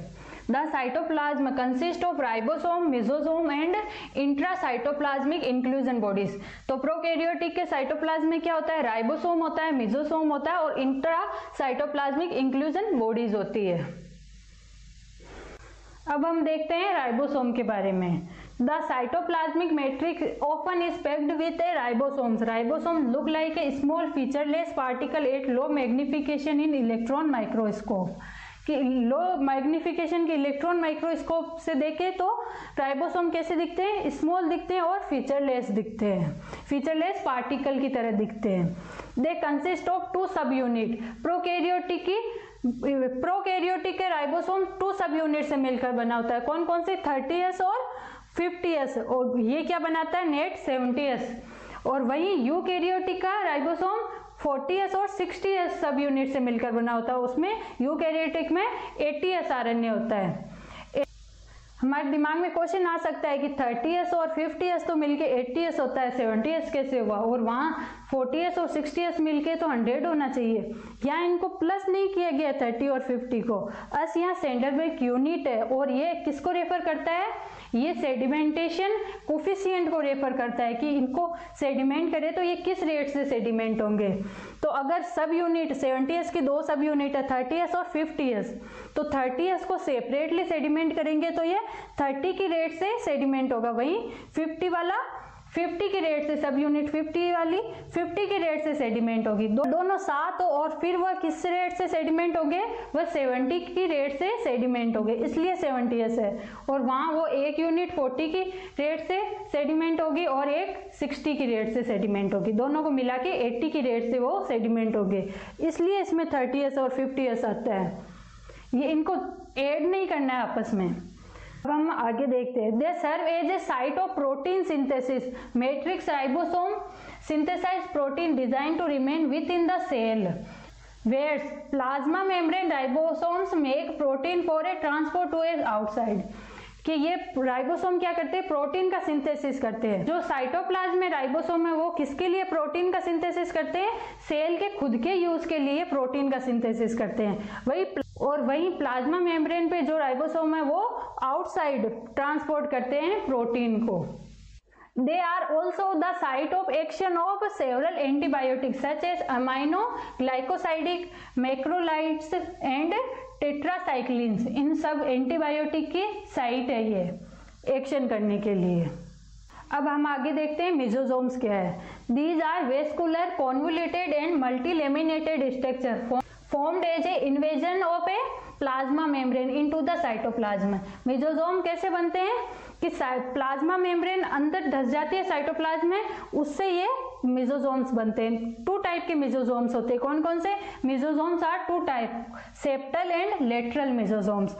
The cytoplasm consists of ribosome, mesosome and intracytoplasmic inclusion bodies। तो प्रोकैरियोटिक के साइटोप्लाज्म में क्या होता है, राइबोसोम होता है, मेसोसोम होता है और इंट्रासाइटोप्लाज्मिक इंक्लूजन बॉडीज होती है। अब हम देखते हैं राइबोसोम के बारे में। The cytoplasmic matrix often is packed with a ribosomes. Ribosomes look like a small featureless particle at low magnification in electron microscope, कि लो मैग्निफिकेशन के इलेक्ट्रॉन माइक्रोस्कोप से देखें तो राइबोसोम कैसे दिखते हैं, स्मॉल दिखते हैं और फीचरलेस दिखते हैं, फीचरलेस पार्टिकल की तरह दिखते हैं। दे कंसिस्ट ऑफ 2 सब यूनिट। प्रोकैरियोटिक के राइबोसोम 2 सब यूनिट से मिलकर बना होता है। कौन कौन से, 30S और 50S, और ये क्या बनाता है, नेट 70S। और वहीं यूकैरियोटिक का राइबोसोम 40S और 60S सब यूनिट से मिलकर बना होता है। उसमें यूकैरियोटिक में 80S RNA होता है। हमारे दिमाग में क्वेश्चन आ सकता है कि 30S और 50S तो मिलके 80S होता है, 70S कैसे हुआ, और वहाँ 40S और 60S मिलके तो 100 होना चाहिए। यहाँ इनको प्लस नहीं किया गया 30 और 50 को, अस यहाँ सेंडरबर्ग यूनिट है, और ये किसको रेफर करता है, ये सेडिमेंटेशन कोफिशिएंट को रेफर करता है, कि इनको सेडिमेंट करे तो ये किस रेट से सेडिमेंट होंगे। तो अगर सब यूनिट 70S की 2 सब यूनिट है, 30S और 50S, तो 30S को सेपरेटली सेडिमेंट करेंगे तो ये 30 की रेट से सेडिमेंट होगा। वहीं 50 वाला 50 की रेट से सब यूनिट 50 वाली 50 की रेट से सेडिमेंट होगी। दोनों साथ और फिर वह किस रेट से सेडिमेंट होंगे, वह 70 की रेट से सेडिमेंट होंगे, इसलिए 70S है। और वहाँ वो एक यूनिट 40 की रेट से सेडिमेंट होगी और एक 60 की रेट से सेडिमेंट होगी, दोनों को मिला के 80 की रेट से वो सेडिमेंट होंगे, इसलिए इसमें 30S और 50S आता है। ये इनको ऐड नहीं करना है आपस में। अब हम आगे देखते हैं। They serve as a site of protein synthesis. Matrix ribosome synthesize protein design to remain within the cell, where plasma membrane ribosomes make protein for a transport to a outside, कि ये ribosome क्या करते हैं, protein का synthesis करते हैं। जो cytoplasm में राइबोसोम है वो किसके लिए प्रोटीन का सिंथेसिस करते हैं, सेल के खुद के यूज के लिए प्रोटीन का सिंथेसिस करते हैं। वही प्लाज्मा मेम्ब्रेन पे जो राइबोसोम है वो आउटसाइड ट्रांसपोर्ट करते हैं प्रोटीन को। They are also the site of action of several antibiotics such as amino, glycosidic, macrolides and tetracyclines। इन सब एंटीबायोटिक की साइट है ये एक्शन करने के लिए। अब हम आगे देखते हैं मेसोसोम्स क्या है। These are vascular, convoluted and multilaminated structure formed as a invasion of a plasma membrane into the cytoplasm। Mesosome कैसे बनते हैं कि प्लाज्मा मेम्ब्रेन अंदर धस जाती है साइटोप्लाज्म में, उससे ये मेसोसोम्स बनते हैं। 2 टाइप के मेसोसोम्स होते हैं। कौन कौन से mesosomes are 2 type, septal and lateral mesosomes.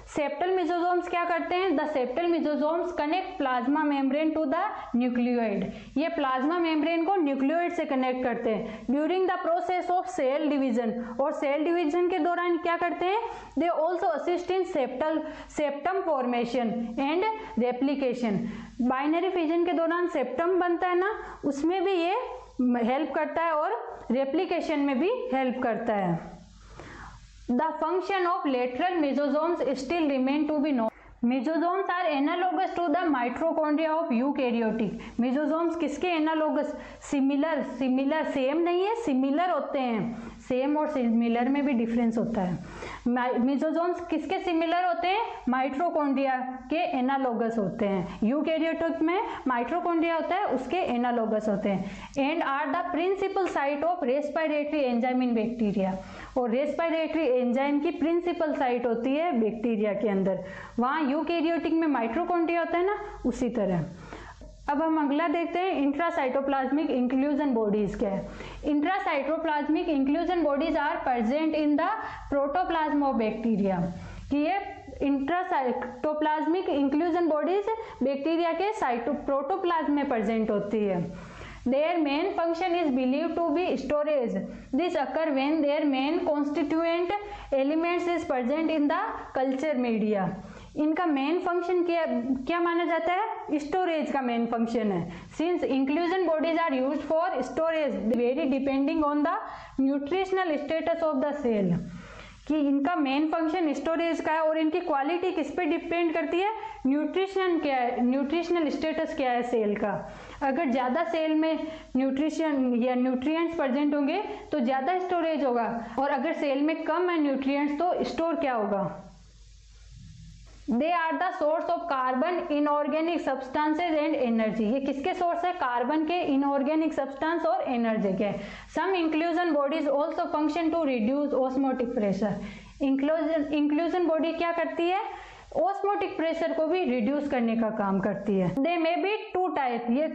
Septal mesosomes क्या करते हैं, the septal mesosomes connect plasma membrane to the nucleoid. ये प्लाज्मा मेम्ब्रेन को न्यूक्लियोइड से कनेक्ट करते हैं during the process of cell division. और सेल डिवीजन के दौरान क्या करते हैं, they also assist in septum formation and replication. Binary fission के दौरान सेप्टम बनता है ना, उसमें भी ये हेल्प करता है और रेप्लिकेशन में भी हेल्प करता है। The function of lateral mesosomes still remain to be known. Mesosomes are analogous to the mitochondria of eukaryotic। मेसोसोम्स किसके एनालोगस, सिमिलर सेम नहीं है, सिमिलर होते हैं। सेम और सिमिलर में भी डिफरेंस होता है। मेसोसोम्स किसके सिमिलर होते हैं, माइटोकॉन्ड्रिया के एनालोगस होते हैं। यूकैरियोटिक में माइटोकॉन्ड्रिया होता है, उसके एनालोगस होते हैं। And are the principal site of respiratory enzyme in bacteria. और रेस्पिरेटरी एंजाइम की प्रिंसिपल साइट होती है बैक्टीरिया के अंदर। वहाँ यूकैरियोटिक में माइटोकॉन्ड्रिया होता है ना, उसी तरह। अब हम अगला देखते हैं इंट्रासाइटोप्लाज्मिक इंक्लूजन बॉडीज क्या है। Intracytoplasmic inclusion bodies are present in the protoplasm of bacteria. कि ये इंट्रासाइटोप्लाज्मिक इंक्लूजन बॉडीज बैक्टीरिया के प्रोटोप्लाज्म में प्रेजेंट होती है। Their main function is believed to be storage. This occur when their main constituent elements is present in the culture media। इनका main function क्या माना जाता है, स्टोरेज का मेन फंक्शन है। Since inclusion bodies are used for storage vary depending on the nutritional status of the cell. कि इनका main function storage का है और इनकी क्वालिटी किस पे डिपेंड करती है, न्यूट्रिशन क्या है, न्यूट्रिशनल स्टेटस क्या है सेल का। अगर ज़्यादा सेल में न्यूट्रिशन या न्यूट्रिएंट्स प्रेजेंट होंगे तो ज़्यादा स्टोरेज होगा, और अगर सेल में कम है न्यूट्रिएंट्स तो स्टोर क्या होगा। They are the source of carbon, inorganic substances and energy. ये किसके सोर्स है, कार्बन के, इनऑर्गेनिक सब्सटेंस और एनर्जी के। Some inclusion bodies also function to reduce osmotic pressure. Inclusion body क्या करती है, ऑस्मोटिक प्रेशर को भी रिड्यूस करने का काम करती है। दे मे बी 2 टाइप, ये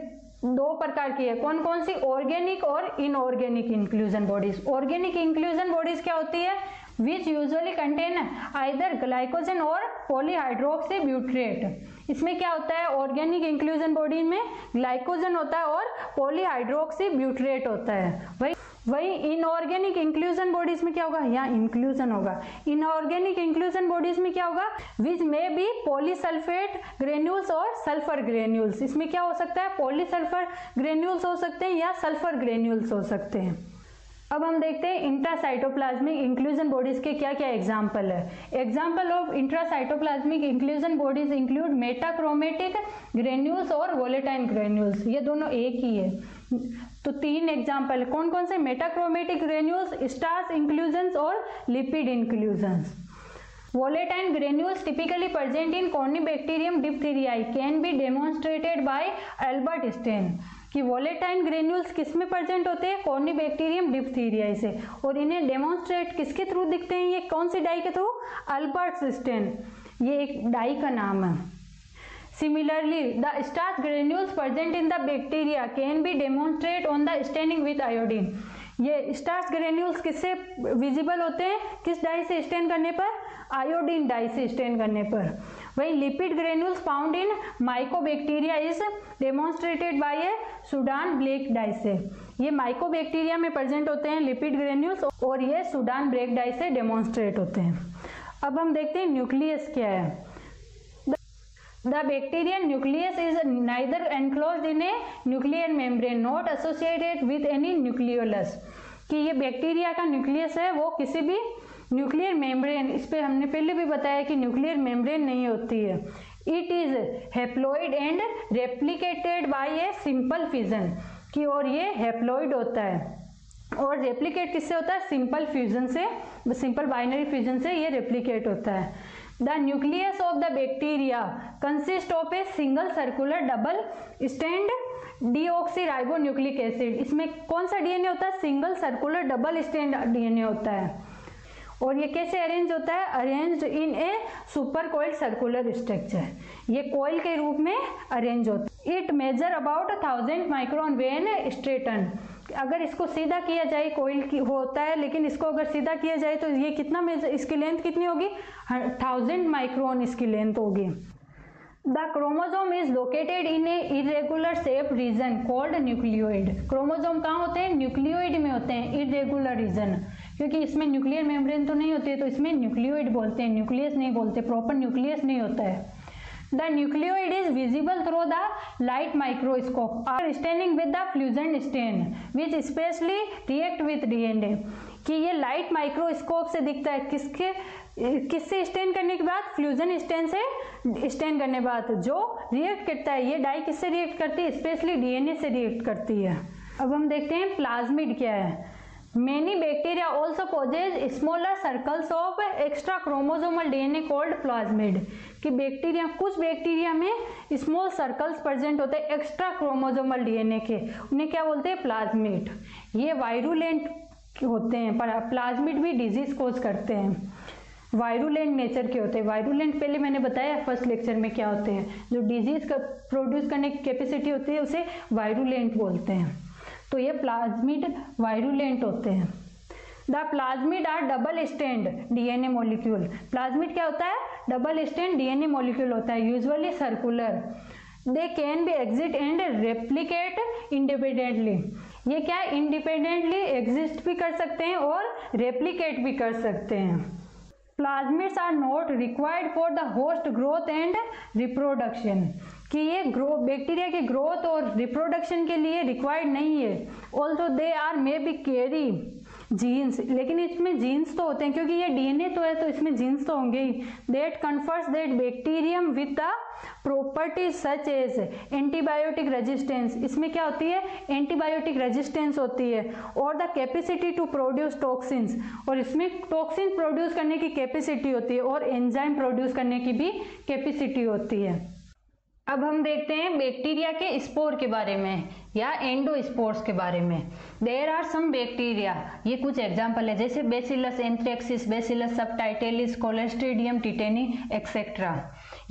2 प्रकार की है। कौन कौन सी, ऑर्गेनिक और inorganic inclusion bodies. Organic inclusion bodies क्या होती है, which usually contain either glycogen और polyhydroxybutyrate। इसमें क्या होता है, ऑर्गेनिक इंक्लूजन बॉडी में ग्लाइकोजन होता है और पॉलीहाइड्रोक्सीब्यूटरेट होता है। वही इनऑर्गेनिक इंक्लूजन बॉडीज में क्या होगा, यहाँ इंक्लूजन होगा। इनऑर्गेनिक इंक्लूजन बॉडीज में क्या होगा, विच में बी पॉलीसल्फेट ग्रेन्यूल्स और सल्फर ग्रेन्यूल्स। इसमें क्या हो सकता है, पॉलीसल्फर ग्रेन्यूल्स हो सकते हैं या सल्फर ग्रेन्यूल्स हो सकते हैं। अब हम देखते हैं इंट्रासाइटोप्लाज्मिक इंक्लूजन बॉडीज के क्या क्या एग्जाम्पल है। Example of intracytoplasmic inclusion bodies include metachromatic granules और वोलेटाइल ग्रेन्यूल्स। ये दोनों एक ही है, तो 3 एग्जाम्पल। कौन कौन से, मेटाक्रोमेटिक ग्रेन्यूल्स, स्टार्च इंक्लूजन्स और lipid inclusions. Volatile granules typically present in Corynebacterium diphtheriae can be demonstrated by Albert Stein। कि वोलेटाइल ग्रेन्यूल्स किस में प्रेजेंट होते हैं, कॉर्निबैक्टीरियम डिप्थीरियाई से, और इन्हें डेमोन्स्ट्रेट किसके थ्रू दिखते हैं, ये कौन सी डाई के थ्रू, अल्बर्ट स्टेन, ये एक डाई का नाम है। Similarly the starch granules present in the bacteria can be demonstrate on the staining with iodine. ये स्टार्च ग्रेन्यूल्स किससे विजिबल होते हैं, किस डाई से स्टेन करने पर, आयोडीन डाई से स्टेन करने पर। वही lipid granules found in mycobacteria is demonstrated by a Sudan black dye से। ये माइकोबैक्टीरिया में प्रेजेंट होते हैं लिपिड ग्रेन्यूल्स, और ये सूडान ब्लैक डाई से डेमोन्स्ट्रेट होते हैं। अब हम देखते हैं न्यूक्लियस क्या है। The bacterial nucleus is neither enclosed in a nuclear membrane, not associated with any nucleolus। कि ये बैक्टीरिया का न्यूक्लियस है वो किसी भी न्यूक्लियर मेम्ब्रेन, इस पे हमने पहले भी बताया कि न्यूक्लियर मेम्ब्रेन नहीं होती है। It is haploid and replicated by a simple fission, कि और ये हैप्लॉइड होता है और रेप्लिकेट किससे होता है? सिंपल फ्यूजन से, सिंपल बाइनरी फ्यूजन से ये रेप्लिकेट होता है। The nucleus of the bacteria consist of a single circular double stand deoxyribonucleic acid. इसमें कौन सा डीएनए होता है? Single circular double stand DNA होता है। और ये कैसे अरेंज होता है? Arranged in a super coiled circular structure, ये कोइल के रूप में अरेंज होता है। It measure about 1000 micron when straighten. अगर इसको सीधा किया जाए, कोइल की होता है लेकिन इसको अगर सीधा किया जाए तो ये कितना मेजर, इसकी लेंथ कितनी होगी? 1000 माइक्रोन इसकी लेंथ होगी। The chromosome is located in A irregular shape reason called nucleoid. Chromosome कहाँ होते हैं? न्यूक्लियोइड में होते हैं, इरेगुलर रीजन, क्योंकि इसमें न्यूक्लियर मेम्ब्रेन तो नहीं होती है तो इसमें न्यूक्लियोइड बोलते हैं, न्यूक्लियस नहीं बोलते, प्रॉपर न्यूक्लियस नहीं होता है। The nucleoid is visible through the light microscope after staining with the fluorescent stain, which especially react with DNA। कि ये लाइट माइक्रोस्कोप से दिखता है, किससे स्टेन करने के बाद? फ्लूजन स्टेन से स्टेन करने के बाद जो रिएक्ट करता है, ये डाई किससे रिएक्ट करती है? स्पेशली डीएनए से रिएक्ट करती है। अब हम देखते हैं प्लाज्मिड क्या है। Many bacteria also possess smaller circles of extra chromosomal DNA called plasmid। कि बैक्टीरिया, कुछ बैक्टीरिया में स्मॉल सर्कल्स प्रेजेंट होते हैं एक्स्ट्रा क्रोमोसोमल डीएनए के, उन्हें क्या बोलते हैं? प्लाज्मिड। ये वायरुलेंट होते हैं, प्लाज्मिड भी डिजीज कोज करते हैं, वायरुलेंट नेचर के होते हैं। वायरुलेंट पहले मैंने बताया फर्स्ट लेक्चर में क्या होते हैं, जो डिजीज का प्रोड्यूस करने की कैपेसिटी होती है उसे वायरुलेंट बोलते हैं। तो ये प्लाज्मिड वायरुलेंट होते हैं। The plasmid are double stand DNA molecule. Plasmid क्या होता है? डबल स्टैंड डीएनए मॉलिक्यूल होता है, usually circular. They can be exit and replicate independently. ये क्या है? इंडिपेंडेंटली एग्जिस्ट भी कर सकते हैं और रेप्लिकेट भी कर सकते हैं। Plasmids are not required for the host growth and reproduction. कि ये बैक्टीरिया के ग्रोथ और रिप्रोडक्शन के लिए रिक्वायर्ड नहीं है। Also they are may be carry genes, लेकिन इसमें जीन्स तो होते हैं क्योंकि ये डीएनए तो है तो इसमें जीन्स तो होंगे ही। That confers that bacterium with the properties such as antibiotic resistance. इसमें क्या होती है? एंटीबायोटिक रेजिस्टेंस होती है। और the capacity to produce toxins, और इसमें टॉक्सिन प्रोड्यूस करने की कैपेसिटी होती है और एंजाइम प्रोड्यूस करने की भी कैपेसिटी होती है। अब हम देखते हैं बैक्टीरिया के स्पोर के बारे में या एंडोस्पोर्स के बारे में। देयर आर सम बैक्टीरिया, ये कुछ एग्जाम्पल है, जैसे bacillus एंथ्रेक्सिस, bacillus सबटाइटेलिस, Clostridium tetani etcetera.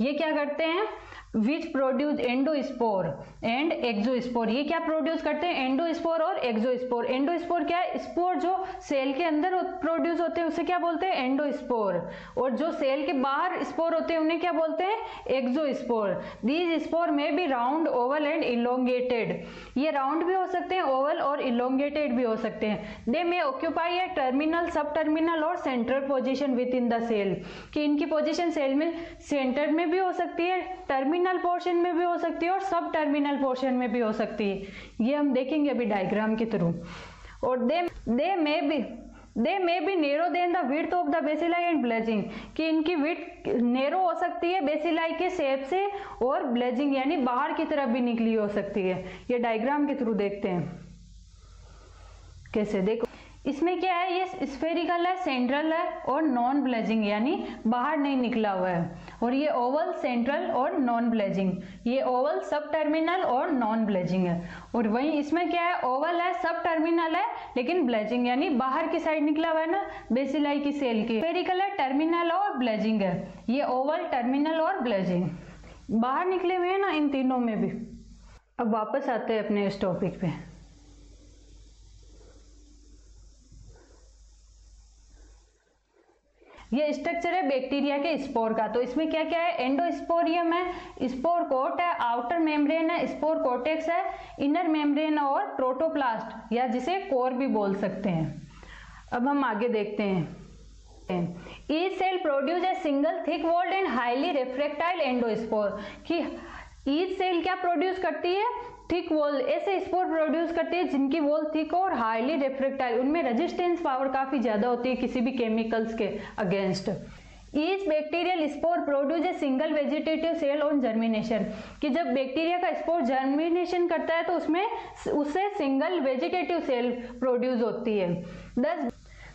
ये क्या करते हैं? Which produce endospore and exospore. ये क्या प्रोड्यूस करते हैं? एंडोस्पोर और एक्सोस्पोर। एंडोस्पोर क्या है? स्पोर जो सेल के अंदर प्रोड्यूस होते हैं उसे क्या बोलते हैं? एंडोस्पोर। और जो सेल के बाहर स्पोर होते हैं उन्हें क्या बोलते हैं? Exospore. These spore may be round, oval and elongated. ये राउंड भी हो सकते हैं, ओवल और इलोंगेटेड भी हो सकते हैं। They may occupy a terminal, sub terminal और central position within the cell. कि इनकी पोजिशन सेल में सेंटर में भी हो सकती है, टर्मिनल पोर्शन में भी हो सकती है और सब टर्मिनल पोर्शन में भी हो सकती है। ये हम देखेंगे अभी डायग्राम के थ्रू। और they may be narrow than the width of the bacilli and bulging. कि इनकी विड्थ नेरो हो सकती है बेसिलाई के शेप से और ब्लेजिंग यानी बाहर की तरफ भी निकली हो सकती है। ये डायग्राम के थ्रू देखते हैं कैसे। देखो इसमें क्या है? ये स्फेरिकल है, सेंट्रल है और नॉन ब्लेजिंग यानी बाहर नहीं निकला हुआ है। और ये ओवल, सेंट्रल और नॉन ब्लेजिंग। ये ओवल, सब टर्मिनल और नॉन ब्लेजिंग है। और वहीं इसमें क्या है? ओवल है, सब टर्मिनल है लेकिन ब्लेजिंग यानी बाहर की साइड निकला हुआ है ना बेसिलाई की सेल की। स्फेरिकल है, टर्मिनल और ब्लेजिंग है। ये ओवल, टर्मिनल और ब्लेजिंग बाहर निकले हुए हैं ना इन तीनों में भी। अब वापस आते हैं अपने इस टॉपिक पे। ये स्ट्रक्चर है बैक्टीरिया के स्पोर का। तो इसमें क्या क्या है? एंडोस्पोरियम है, स्पोर कोट है, आउटर मेम्ब्रेन है, स्पोर कोटेक्स है, इनर मेम्ब्रेन और प्रोटोप्लास्ट या जिसे कोर भी बोल सकते हैं। अब हम आगे देखते हैं। Each cell produce a single thick walled and highly refractile endospore, कि ईच सेल क्या प्रोड्यूस करती है, थिक वॉल, ऐसे स्पोर प्रोड्यूस करती है जिनकी वॉल थिक और हाईली रिफ्रैक्टाइल, उनमें रेजिस्टेंस पावर काफी ज्यादा होती है किसी भी केमिकल्स के against. Each bacterial spore produce a single vegetative cell on germination, कि जब बैक्टीरिया का स्पोर जर्मिनेशन करता है तो उससे सिंगल वेजिटेटिव सेल प्रोड्यूस होती है।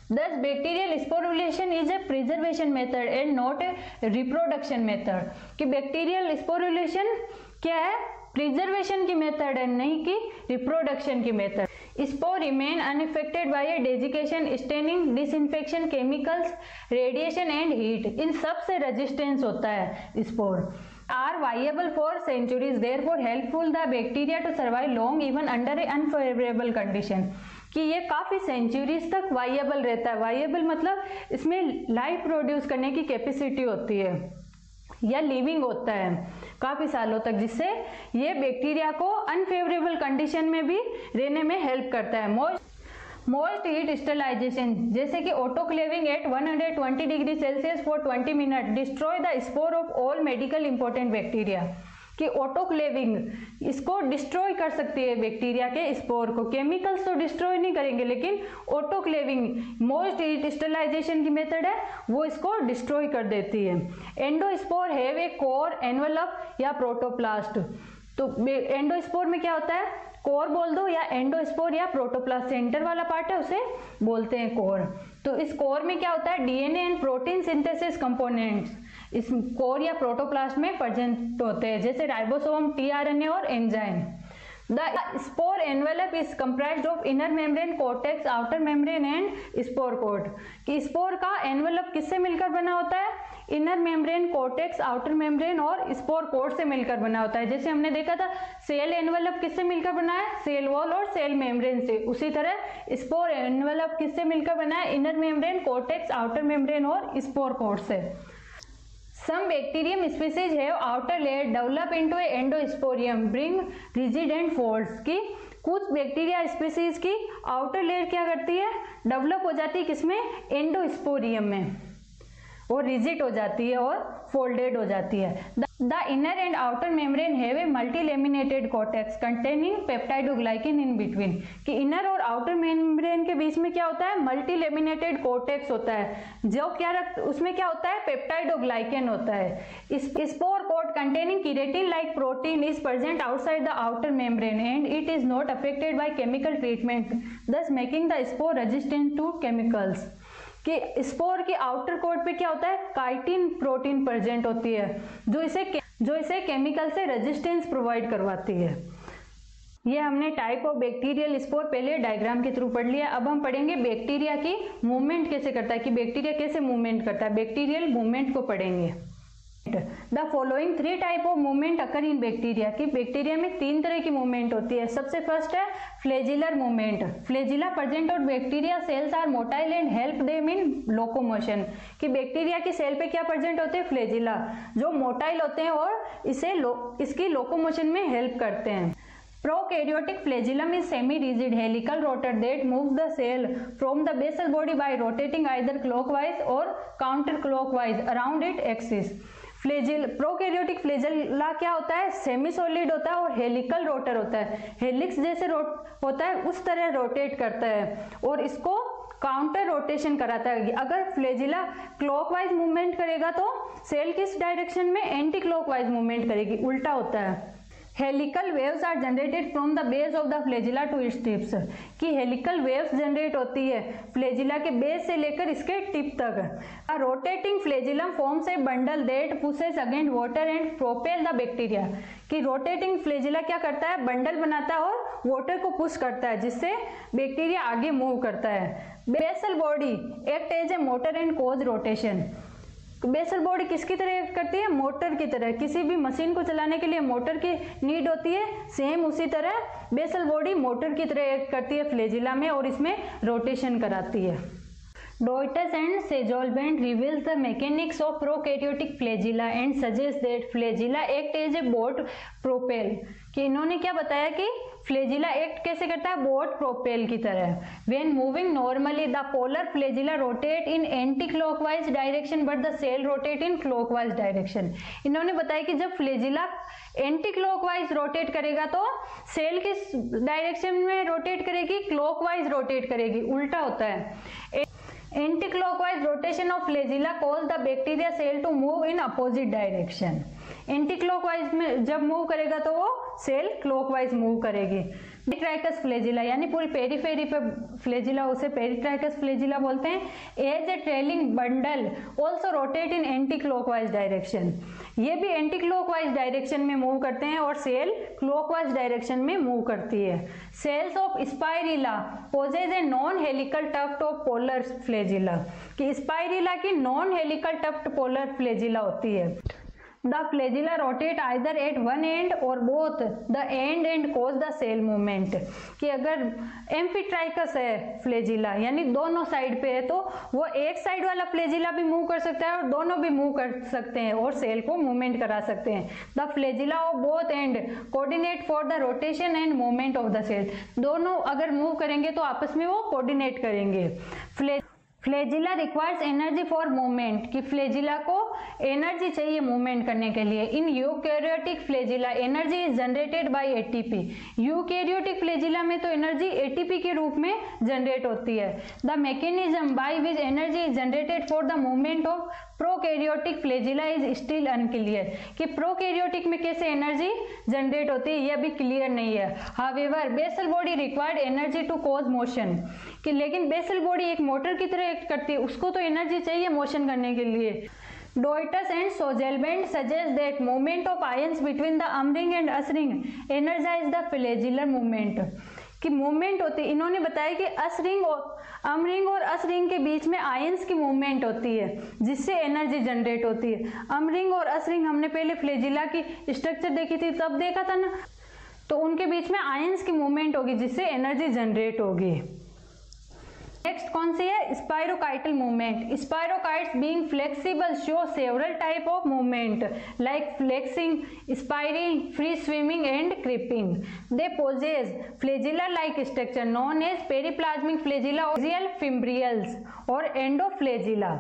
Thus bacterial sporulation is a preservation method and not a reproduction method, कि बैक्टीरियल स्पोरुलेशन क्या है, प्रिजर्वेशन की मेथड है, नहीं कि रिप्रोडक्शन की method. Spore remain unaffected by a desiccation, staining, disinfection, chemicals, radiation and heat, इन सब से रेजिस्टेंस होता है spore. Are viable for centuries, therefore helpful the bacteria to survive long even under a unfavourable condition, कि ये काफी centuries तक वाइएबल रहता है। वाइएबल मतलब इसमें लाइफ प्रोड्यूस करने की कैपेसिटी होती है या लिविंग होता है काफी सालों तक, जिससे ये बैक्टीरिया को अनफेवरेबल कंडीशन में भी रहने में हेल्प करता है। मोस्ट हीट स्टरलाइजेशन, जैसे कि autoclaving at 120 degree Celsius for 20 minute destroy the spore of all medical important bacteria, कि ऑटोक्लेविंग इसको डिस्ट्रॉय कर सकती है बैक्टीरिया के स्पोर को। केमिकल्स तो डिस्ट्रॉय नहीं करेंगे, लेकिन ऑटोक्लेविंग मोस्ट हीट स्टरलाइजेशन की मेथड है, वो इसको डिस्ट्रॉय कर देती है। Endospore have a core, envelope या प्रोटोप्लास्ट, तो एंडोस्पोर में क्या होता है, कोर बोल दो या एंडोस्पोर या प्रोटोप्लास्ट, सेंटर वाला पार्ट है उसे बोलते हैं कोर। तो इस कोर में क्या होता है, DNA and protein synthesis components इस कोर या प्रोटोप्लास्ट में प्रेजेंट होते हैं, जैसे राइबोसोम, टीआरएनए और enzyme. The spore envelope is comprised of inner membrane, cortex, outer membrane and spore coat, कि स्पोर का एनवेलप किससे मिलकर बना होता है, inner membrane, cortex, outer membrane और स्पोर कोट से मिलकर बना होता है। जैसे हमने देखा था सेल एनवेलप किससे मिलकर बना है, सेल वॉल और सेल मेम्ब्रेन से, उसी तरह स्पोर एनवेलप किससे मिलकर बना है, inner membrane, cortex, outer membrane और स्पोर कोट से। Some bacterium species have outer layer develop into a endosporium, bring rigid and folds, कि कुछ बैक्टीरिया स्पीसीज की आउटर लेयर क्या करती है, डेवलप हो जाती है किसमें, एंडोस्पोरियम में, और रिजिड हो जाती है और फोल्डेड हो जाती है। The inner and outer membrane have a multilaminated cortex containing peptidoglycan in between, कि इनर और आउटर मेम्ब्रेन के बीच में क्या होता है, मल्टीलेमिनेटेड कोर्टेक्स होता है, जो उसमें क्या होता है, पेप्टाइडोग्लाइकिन होता है। Spore coat containing keratin like protein is present outside the outer membrane and it is not affected by chemical treatment, thus making the spore resistant to chemicals, कि स्पोर की आउटर कोट पे क्या होता है, chitin protein present होती है, जो इसे केमिकल से रेजिस्टेंस प्रोवाइड करवाती है। ये हमने टाइप ऑफ बैक्टीरियल स्पोर पहले डायग्राम के थ्रू पढ़ लिया। अब हम पढ़ेंगे बैक्टीरिया की मूवमेंट कैसे करता है, कि बैक्टीरिया कैसे मूवमेंट करता है, बैक्टीरियल मूवमेंट को पढ़ेंगे। The following 3 type of movement occur in bacteria, की बैक्टीरिया में 3 तरह की मूवमेंट होती है। सबसे फर्स्ट है फ्लैजिलर मूवमेंट, फ्लैजिला प्रेजेंट और bacteria cells are motile and help them in locomotion, कि बैक्टीरिया की सेल पे क्या प्रेजेंट होते हैं, फ्लैजिला, जो मोटाइल होते हैं और इसकी लोकोमोशन में हेल्प करते हैं। Prokaryotic flagellum is semi-rigid helical rotor that moves the cell from the basal body by rotating either clockwise or counterclockwise around its axis. Prokaryotic flagella क्या होता है, सेमी सॉलिड होता है और हेलिकल रोटर होता है, हेलिक्स जैसे होता है उस तरह रोटेट करता है और इसको काउंटर रोटेशन कराता है। अगर फ्लैजिला क्लॉकवाइज मूवमेंट करेगा तो सेल किस डायरेक्शन में, एंटी क्लॉकवाइज मूवमेंट करेगी, उल्टा होता है। Helical waves are generated from the base of the flagella to its tips, कि हेलिकल वेव्स जनरेट होती है फ्लैजिला के बेस से लेकर इसके टिप तक। अ rotating flagellum forms a bundle that pushes against water and propel the bacteria, कि rotating flagella क्या करता है, बंडल बनाता है और वाटर को पुश करता है, जिससे बैक्टीरिया आगे मूव करता है। Basal body act as a motor and cause rotation, basal body किसकी तरह एक्ट करती है, मोटर की तरह, किसी भी मशीन को चलाने के लिए मोटर की नीड होती है, सेम उसी तरह बेसल बॉडी मोटर की तरह एक्ट करती है फ्लैजिला में और इसमें रोटेशन कराती है। Doitus and Sejolbent reveals the mechanics of prokaryotic flagella and suggests that flagella act as a boat propel, कि इन्होंने क्या बताया कि फ्लैजिला एक्ट कैसे करता है, बोट प्रोपेल की तरह। When moving normally the polar flagella rotate in anti clockwise direction but the cell rotate in clockwise direction. इन्होंने बताया कि जब फ्लैजिला एंटी क्लॉकवाइज रोटेट करेगा तो सेल किस डायरेक्शन में रोटेट करेगी, क्लॉकवाइज रोटेट करेगी, उल्टा होता है। Anti clockwise rotation of flagella cause the bacteria cell to move in opposite direction. Anti clockwise में जब मूव करेगा तो वो सेल क्लॉकवाइज मूव करेगी। पेरिट्राइकस फ्लैजिला यानी पूरी पेरीफेरी पे फ्लैजिला, उसे पेरिट्राइकस फ्लैजिला बोलते हैं। As a trailing bundle also rotate in anti clockwise direction. ये भी एंटी क्लॉकवाइज डायरेक्शन में मूव करते हैं और सेल क्लॉकवाइज डायरेक्शन में मूव करती है। Cells of spirilla possess a non helical tuft of polar flagella, कि स्पाइरिला की non helical tuft polar flagella होती है। The flagella rotate either at one end or both the end and cause the cell movement। कि अगर amphitrichous है flagella यानी दोनों side पे है तो वो एक साइड वाला फ्लैजिला भी मूव कर सकता है और दोनों भी मूव कर सकते हैं और सेल को मूवमेंट करा सकते हैं। The flagella of both end coordinate for the rotation and movement of the cell. दोनों अगर मूव करेंगे तो आपस में वो कोऑर्डिनेट करेंगे। Flagella requires energy for movement, कि फ्लैजिला को एनर्जी चाहिए मूवमेंट करने के लिए। In eukaryotic flagella energy is generated by ATP. Eukaryotic flagella में तो एनर्जी एटीपी के रूप में जनरेट होती है। The mechanism by which energy is generated for the movement of prokaryotic flagella is still unclear, कि प्रोकैरियोटिक में कैसे एनर्जी जनरेट होती है ये अभी क्लियर नहीं है। However basal body required energy to cause motion, कि लेकिन बेसल बॉडी एक मोटर की तरह एक्ट करती है, उसको तो एनर्जी चाहिए मोशन करने के लिए। Doitus and Sogelbend suggest that movement of ions between the ring and us ring energize the flagellar movement, कि मूवमेंट होती है। इन्होंने बताया कि रिंग और अस रिंग के बीच में आयंस की मूवमेंट होती है जिससे एनर्जी जनरेट होती है। रिंग और अस रिंग हमने पहले फ्लैजिला की स्ट्रक्चर देखी थी तब देखा था ना, तो उनके बीच में आयंस की मूवमेंट होगी जिससे एनर्जी जनरेट होगी। नेक्स्ट कौन सी है, spirochetal movement. Spirochetes being flexible show several type of movement like flexing, spiring, free swimming and creeping. They possess flagella like structure known as periplasmic flagella, axial fibrils और endoflagella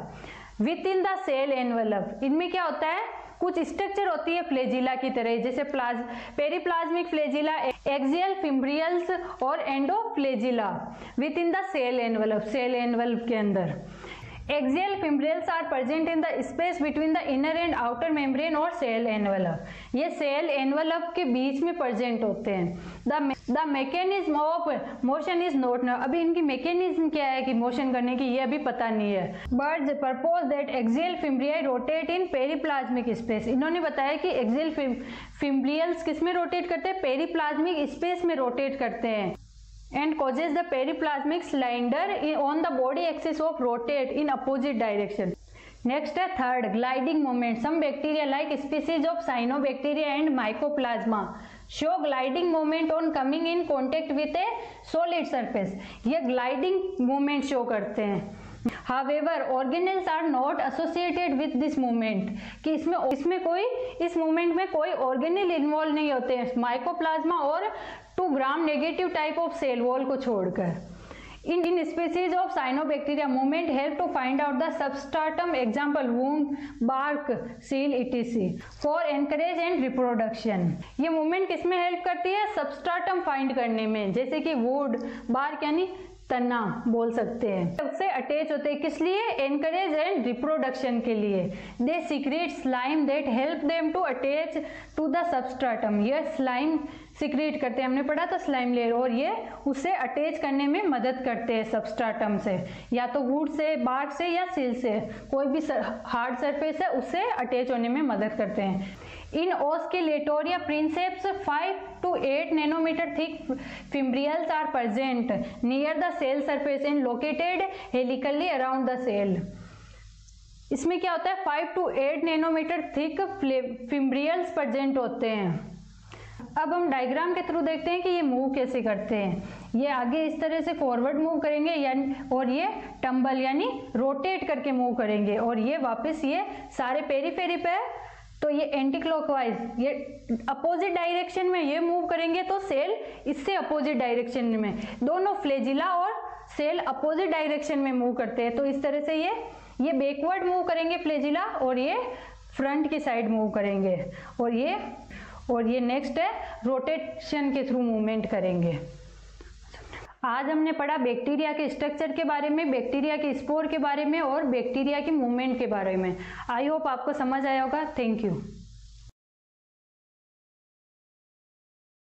within the cell envelope. इनमें क्या होता है, कुछ structure होती है flagella की तरह, जैसे पेरिप्लाज्मिक फ्लैजिला, एक्सियल फिम्ब्रियल्स और endoflagella within the cell envelope, cell envelope के अंदर। Axial fibrils are present in the space between the inner and outer membrane और सेल एनवेलप। ये सेल एनवेलप के बीच में प्रेजेंट होते हैं। The mechanism of motion is not known. अभी इनकी मैकेनिज्म क्या है कि मोशन करने की, ये अभी पता नहीं है। But propose that axial fimbriae rotate in periplasmic space. इन्होंने बताया कि एक्सियल फिम्ब्रियल्स किस में रोटेट करते हैं, पेरिप्लाज्मिक स्पेस में रोटेट करते हैं। And causes the periplasmic cylinder on the body axis of rotate in opposite direction. Next है third, gliding movement. Some bacteria like species of cyanobacteria and mycoplasma show gliding movement on coming in contact with a solid surface. ये gliding movement show करते हैं। However, organelles are not associated with this movement, कि इसमें कोई, इस movement में कोई organelle involve नहीं होते हैं, माइकोप्लाज्मा और 2 gram negative type of cell wall को छोड़कर। In species of cyanobacteria movement help to find out the substratum, example wood, bark, soil etc for anchorage and reproduction. ये मूवमेंट किसमें हेल्प करती है, सबस्ट्राटम फाइंड करने में, जैसे कि वुड, बार्क यानी तना बोल सकते हैं, उससे अटैच होते हैं, किस लिए, एनकरेज एंड रिप्रोडक्शन के लिए। They secrete slime that help them to attach to the substratum. ये स्लाइम सीक्रेट करते हैं, हमने पढ़ा था स्लाइम लेयर, और ये उससे अटैच करने में मदद करते हैं सबस्ट्राटम से, या तो वुड से, बार्क से या सील से, कोई भी हार्ड सरफेस है उससे अटैच होने में मदद करते हैं। In Oscillatoria princeps 5 to 8 nanometer thick fibrils are present near the cell surface and located helically around the cell. इसमें क्या होता है, 5 to 8 नैनोमीटर थिक फिम्ब्रियल्स प्रेजेंट होते हैं। अब हम डायग्राम के थ्रू देखते हैं कि ये मूव कैसे करते हैं। ये आगे इस तरह से फॉरवर्ड मूव करेंगे यानी, और ये टम्बल यानी रोटेट करके मूव करेंगे, और ये वापस ये सारे पेरीफेरी पे तो ये एंटी क्लॉकवाइज, ये अपोजिट डायरेक्शन में ये मूव करेंगे तो सेल इससे अपोजिट डायरेक्शन में, दोनों फ्लैजिला और सेल अपोजिट डायरेक्शन में मूव करते हैं। तो इस तरह से ये बैकवर्ड मूव करेंगे फ्लैजिला और ये फ्रंट की साइड मूव करेंगे, और ये नेक्स्ट है रोटेशन के थ्रू मूवमेंट करेंगे। आज हमने पढ़ा बैक्टीरिया के स्ट्रक्चर के बारे में, बैक्टीरिया के स्पोर के बारे में और बैक्टीरिया की मूवमेंट के बारे में। आई होप आपको समझ आया होगा। Thank you.